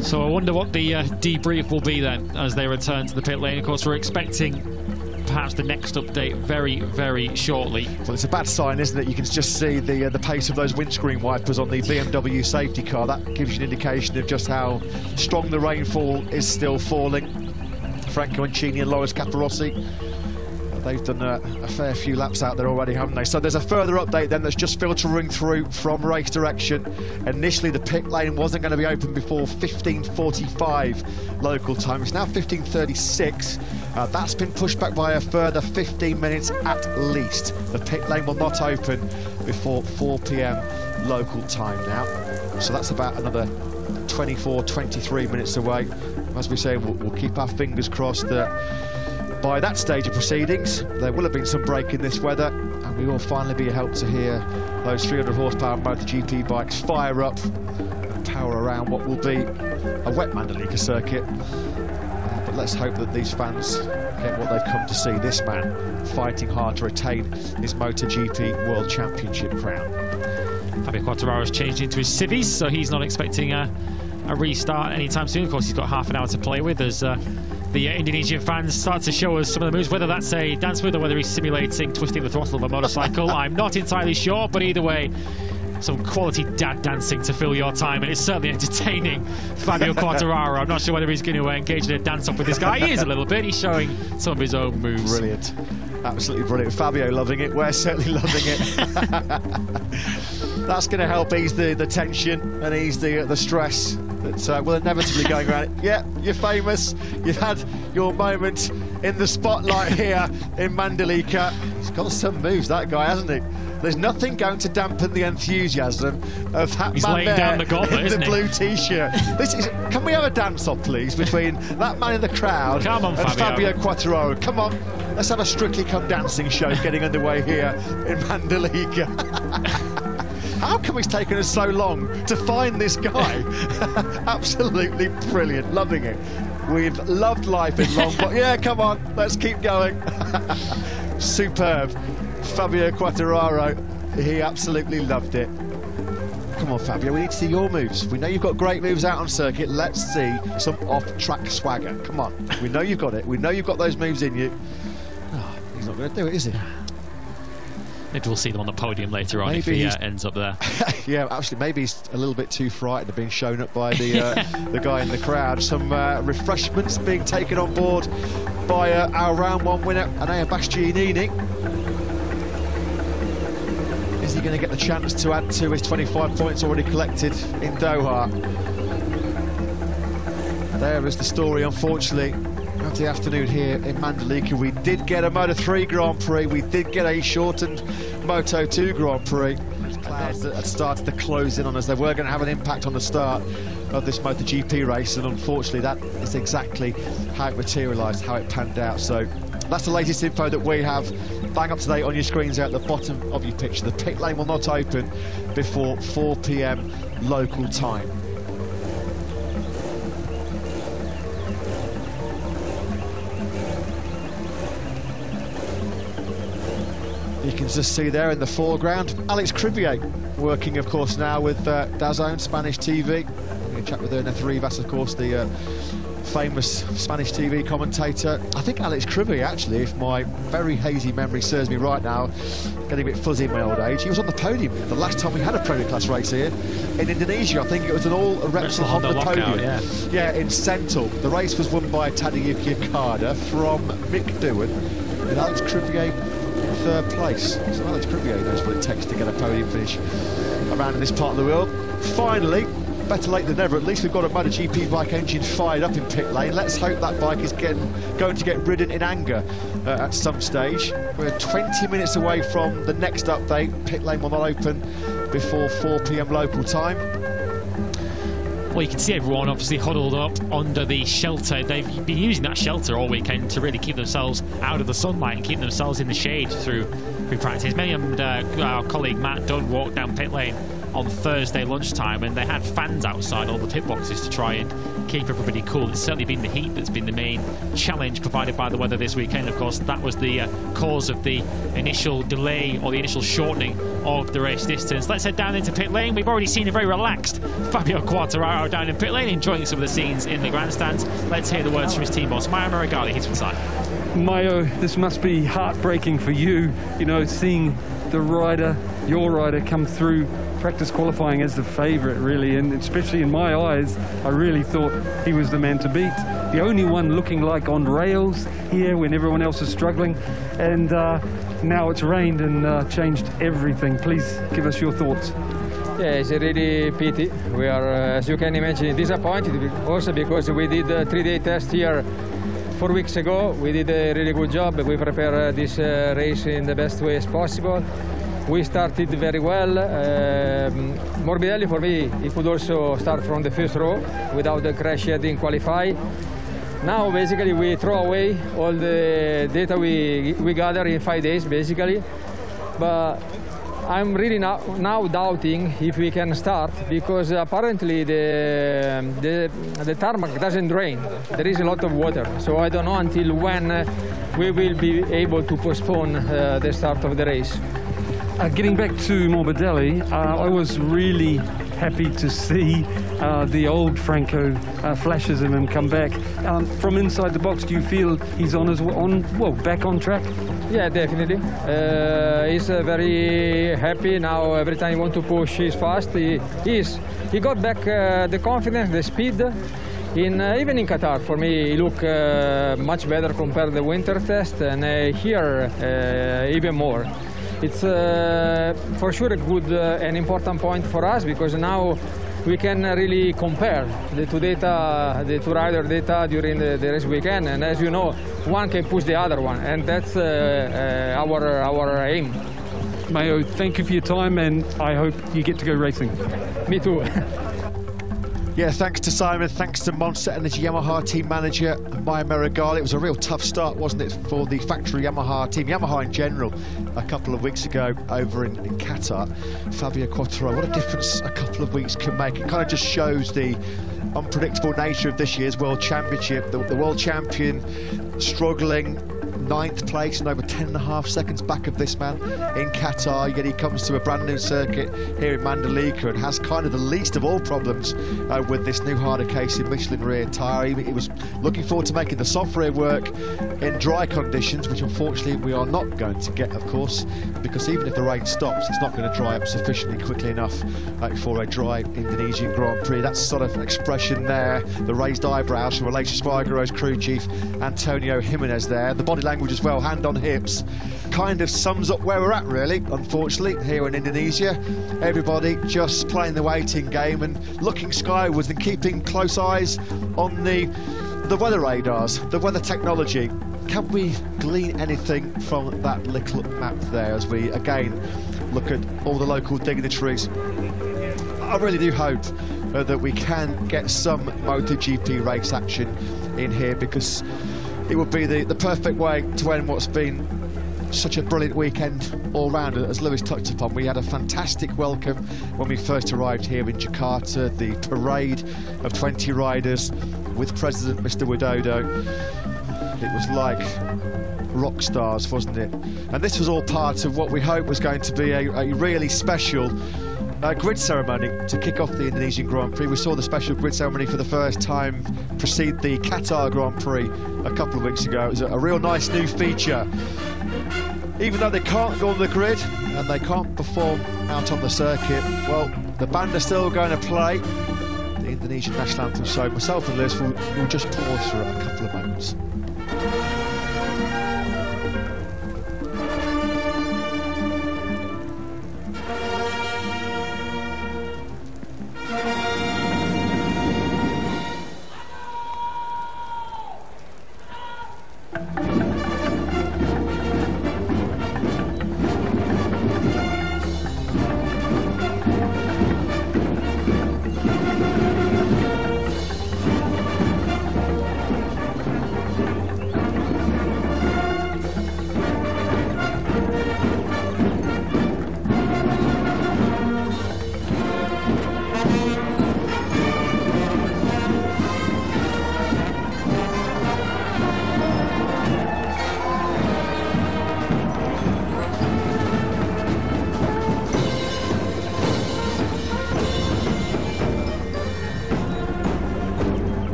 So I wonder what the debrief will be then as they return to the pit lane. Of course, we're expecting perhaps the next update very, very shortly. Well, it's a bad sign, isn't it? You can just see the pace of those windscreen wipers on the BMW safety car. That gives you an indication of just how strong the rainfall is still falling. Franco Uncini and Loris Capirossi, they've done a fair few laps out there already, haven't they? So there's a further update then that's just filtering through from race direction. Initially, the pit lane wasn't going to be open before 15:45 local time. It's now 15:36. That's been pushed back by a further 15 minutes at least. The pit lane will not open before 4 p.m. local time now. So that's about another 23 minutes away. As we say, we'll keep our fingers crossed that by that stage of proceedings, there will have been some break in this weather, and we will finally be helped to hear those 300 horsepower MotoGP bikes fire up and power around what will be a wet Mandalika circuit. But let's hope that these fans get what they've come to see. This man fighting hard to retain his MotoGP World Championship crown. Fabio Quartararo's changed into his civvies, so he's not expecting a restart anytime soon. Of course, he's got half an hour to play with as the Indonesian fans start to show us some of the moves, whether that's a dance move or whether he's simulating twisting the throttle of a motorcycle. I'm not entirely sure, but either way, some quality dad dancing to fill your time, and it's certainly entertaining. Fabio Quartararo, I'm not sure whether he's going to engage in a dance-off with this guy. He is a little bit. He's showing some of his own moves. Brilliant. Absolutely brilliant. Fabio loving it. We're certainly loving it. That's going to help ease the tension and ease the stress that will inevitably going around. Yeah, you're famous. You've had your moment in the spotlight here in Mandalika. He's got some moves, that guy, hasn't he? There's nothing going to dampen the enthusiasm of that man laying there down the gauntlet, in the blue t-shirt. Can we have a dance-off, please, between that man in the crowd and Fabio Quartararo? Come on, let's have a Strictly Come Dancing show getting underway here in Mandalika. How come it's taken us so long to find this guy? Absolutely brilliant, loving it. We've loved life in Lombok. Yeah, come on, let's keep going. Superb. Fabio Quartararo, he absolutely loved it. Come on, Fabio, we need to see your moves. We know you've got great moves out on circuit. Let's see some off-track swagger. Come on, we know you've got it. We know you've got those moves in you. Oh, he's not going to do it, is he? Maybe we'll see them on the podium later on if he ends up there. Yeah, absolutely. Maybe he's a little bit too frightened of being shown up by the guy in the crowd. Some refreshments being taken on board by our round one winner, Andrea Bastianini. Is Is he going to get the chance to add to his 25 points already collected in Doha? There is the story, unfortunately, of the afternoon here in Mandalika. We did get a Moto3 Grand Prix, we did get a shortened Moto2 Grand Prix. Clouds that had started to close in on us, they were going to have an impact on the start of this MotoGP race, and unfortunately that is exactly how it materialised, how it panned out. So that's the latest info that we have. Bang up to date on your screens there at the bottom of your picture. The pit lane will not open before 4 p.m. local time. You can just see there in the foreground Alex Cribier working, of course, now with DAZN, Spanish TV. I'm going to chat with Ernest Rivas, of course, the famous Spanish TV commentator. I think Alex Cribier, actually, if my very hazy memory serves me right now, getting a bit fuzzy in my old age, he was on the podium the last time we had a Premier Class race here in Indonesia. I think it was an all-Repsol on the podium. Yeah, in Sentul. The race was won by Tadayuki Okada from Mick Doohan, with Alex Cribier in third place. So Alex Cribier knows what it takes to get a podium finish around in this part of the world. Finally, better late than never, at least we've got a MotoGP bike engine fired up in pit lane. Let's hope that bike is going to get ridden in anger at some stage. We're 20 minutes away from the next update. Pit lane will not open before 4 p.m. local time. Well, you can see everyone obviously huddled up under the shelter. They've been using that shelter all weekend to really keep themselves out of the sunlight and keep themselves in the shade through practice. Me and our colleague Matt Dunn walked down pit lane on Thursday lunchtime, and they had fans outside all the pit boxes to try and keep everybody cool. It's certainly been the heat that's been the main challenge provided by the weather this weekend. Of course, that was the cause of the initial delay or the initial shortening of the race distance. Let's head down into pit lane. We've already seen a very relaxed Fabio Quartararo down in pit lane, enjoying some of the scenes in the grandstands. Let's hear the words from his team boss, Maio Meregali. He's from side. Maio, this must be heartbreaking for you, you know, seeing the rider, your rider, come through practice qualifying as the favourite, really, and especially in my eyes, I really thought he was the man to beat. The only one looking like on rails here when everyone else is struggling, and now it's rained and changed everything. Please give us your thoughts. Yeah, it's a really pity. We are, as you can imagine, disappointed also because we did a 3-day test here 4 weeks ago. We did a really good job. We prepared this race in the best way as possible. We started very well. Morbidelli, for me, he could also start from the first row without the crash yet in qualify. Now, basically, we throw away all the data we gather in 5 days, basically. But I'm really now doubting if we can start, because apparently the tarmac doesn't drain. There is a lot of water, so I don't know until when we will be able to postpone the start of the race. Getting back to Morbidelli, I was really happy to see the old Franco flashes of him come back. From inside the box, do you feel he's back on track? Yeah, definitely. He's very happy now. Every time he wants to push, he's fast. He got back the confidence, the speed. Even in Qatar, for me, he looked much better compared to the winter test, and here even more. It's for sure a good and important point for us, because now we can really compare the two rider data during the race weekend, and as you know, one can push the other one, and that's our aim. Maio, thank you for your time, and I hope you get to go racing. Me too. Yeah, thanks to Simon, thanks to Monster Energy Yamaha team manager Maio Meregali. It was a real tough start, wasn't it, for the factory Yamaha team, Yamaha in general, a couple of weeks ago over in Qatar. Fabio Quartararo, what a difference a couple of weeks can make. It kind of just shows the unpredictable nature of this year's World Championship. The world champion struggling, 9th place and over 10.5 seconds back of this man in Qatar, yet he comes to a brand new circuit here in Mandalika and has kind of the least of all problems with this new harder casing Michelin rear tyre. He was looking forward to making the soft rear work in dry conditions, which unfortunately we are not going to get, of course, because even if the rain stops, it's not going to dry up sufficiently quickly enough for a dry Indonesian Grand Prix. That's sort of expression there, the raised eyebrows from Malaysia Spargaro's crew chief Antonio Jimenez there. The body language as well, hand on hips, kind of sums up where we're at really, unfortunately, here in Indonesia. Everybody just playing the waiting game and looking skywards and keeping close eyes on the weather radars, the weather technology. Can we glean anything from that little map there as we again look at all the local dignitaries? I really do hope that we can get some MotoGP race action in here, because it would be the perfect way to end what's been such a brilliant weekend all round. As Lewis touched upon, we had a fantastic welcome when we first arrived here in Jakarta, the parade of 20 riders with President Mr. Widodo. It was like rock stars, wasn't it? And this was all part of what we hoped was going to be a really special grid ceremony to kick off the Indonesian Grand Prix. We saw the special grid ceremony for the first time precede the Qatar Grand Prix a couple of weeks ago. It was a real nice new feature. Even though they can't go on the grid and they can't perform out on the circuit, well, the band are still going to play the Indonesian national anthem. So myself and Liz will just pause for a couple of moments.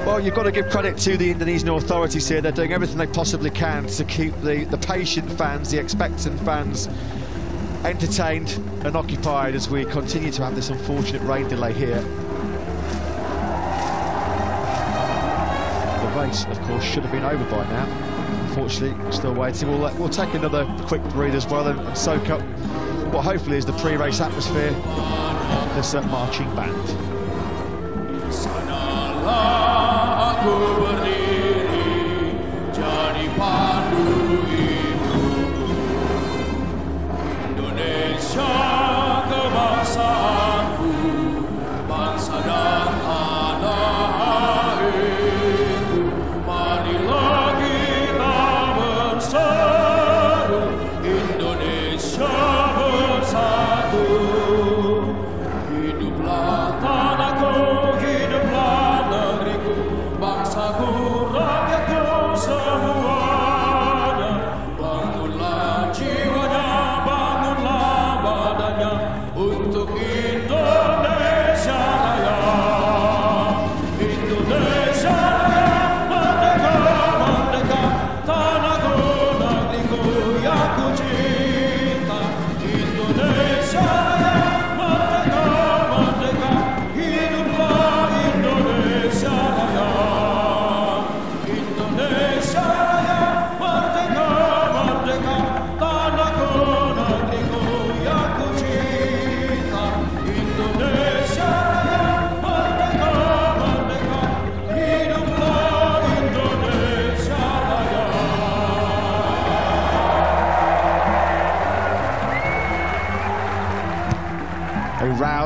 Well, you've got to give credit to the Indonesian authorities here. They're doing everything they possibly can to keep the patient fans, the expectant fans, entertained and occupied as we continue to have this unfortunate rain delay here. The race, of course, should have been over by now. Unfortunately, still waiting. We'll take another quick breathe as well and soak up what hopefully is the pre-race atmosphere of this marching band. Aku berdiri jadi pandu hidupku, Indonesia kebangsaanku, bangsa dan tanah airku. Marilah kita berseru, Indonesia bersatu, hiduplah tanah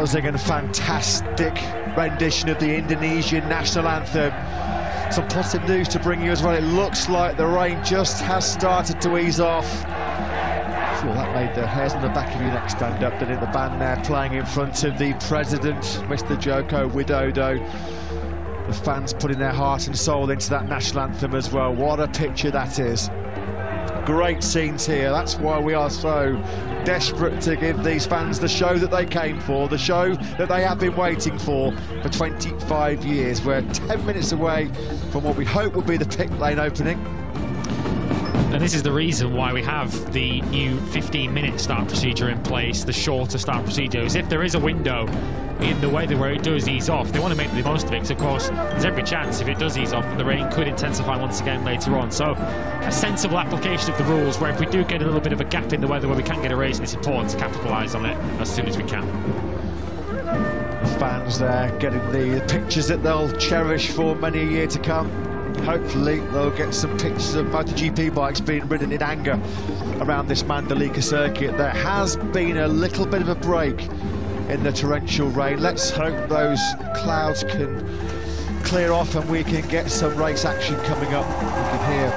rousing and fantastic rendition of the Indonesian national anthem. Some positive news to bring you as well. It looks like the rain just has started to ease off. Well, that made the hairs on the back of your neck stand up, didn't it? The band there playing in front of the president, Mr. Joko Widodo. The fans putting their heart and soul into that national anthem as well. What a picture that is. Great scenes here. That's why we are so desperate to give these fans the show that they came for, the show that they have been waiting for 25 years. We're 10 minutes away from what we hope will be the pit lane opening. And this is the reason why we have the new 15-minute start procedure in place, the shorter start procedure, is if there is a window in the weather where it does ease off, they want to make the most of it, because of course there's every chance if it does ease off that the rain could intensify once again later on. So a sensible application of the rules, where if we do get a little bit of a gap in the weather where we can get a race, it's important to capitalise on it as soon as we can. The fans there getting the pictures that they'll cherish for many a year to come. Hopefully they'll get some pictures of MotoGP bikes being ridden in anger around this Mandalika circuit. There has been a little bit of a break in the torrential rain. Let's hope those clouds can clear off and we can get some race action coming up. You can hear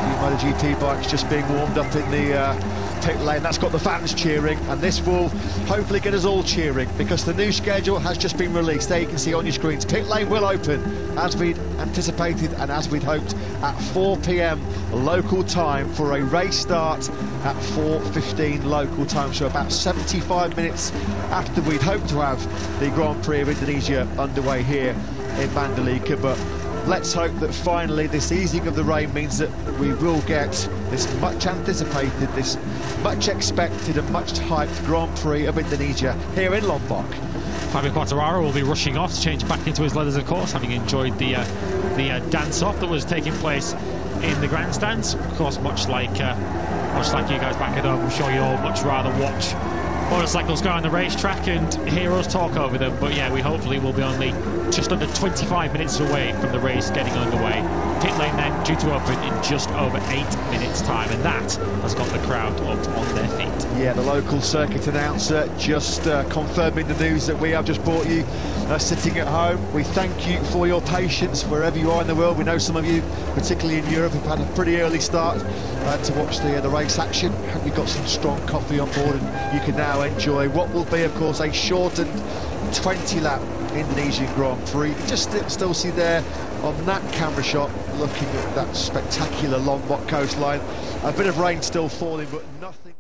the MotoGP bikes just being warmed up in the pit lane. That's got the fans cheering, and this will hopefully get us all cheering, because the new schedule has just been released. There you can see on your screens, pit lane will open as we'd anticipated and as we'd hoped at 4 p.m. local time for a race start at 4:15 local time, so about 75 minutes after we'd hoped to have the Grand Prix of Indonesia underway here in Mandalika. But let's hope that finally this easing of the rain means that we will get this much anticipated, this much expected and much hyped Grand Prix of Indonesia here in Lombok. Fabio Quartararo will be rushing off to change back into his leathers, of course, having enjoyed the dance-off that was taking place in the grandstands. Of course, much like you guys back at home, I'm sure you'll much rather watch motorcycles go on the racetrack and hear us talk over them. But yeah, we hopefully will be only just under 25 minutes away from the race getting underway. Pit lane then due to open in just over 8 minutes time, and that has got the crowd up on their feet. Yeah, the local circuit announcer just confirming the news that we have just brought you sitting at home. We thank you for your patience wherever you are in the world. We know some of you, particularly in Europe, have had a pretty early start to watch the race action. Hope you've got some strong coffee on board and you can now enjoy what will be, of course, a shortened 20-lap Indonesian Grand Prix. You just still see there on that camera shot, looking at that spectacular Lombok coastline. A bit of rain still falling, but nothing.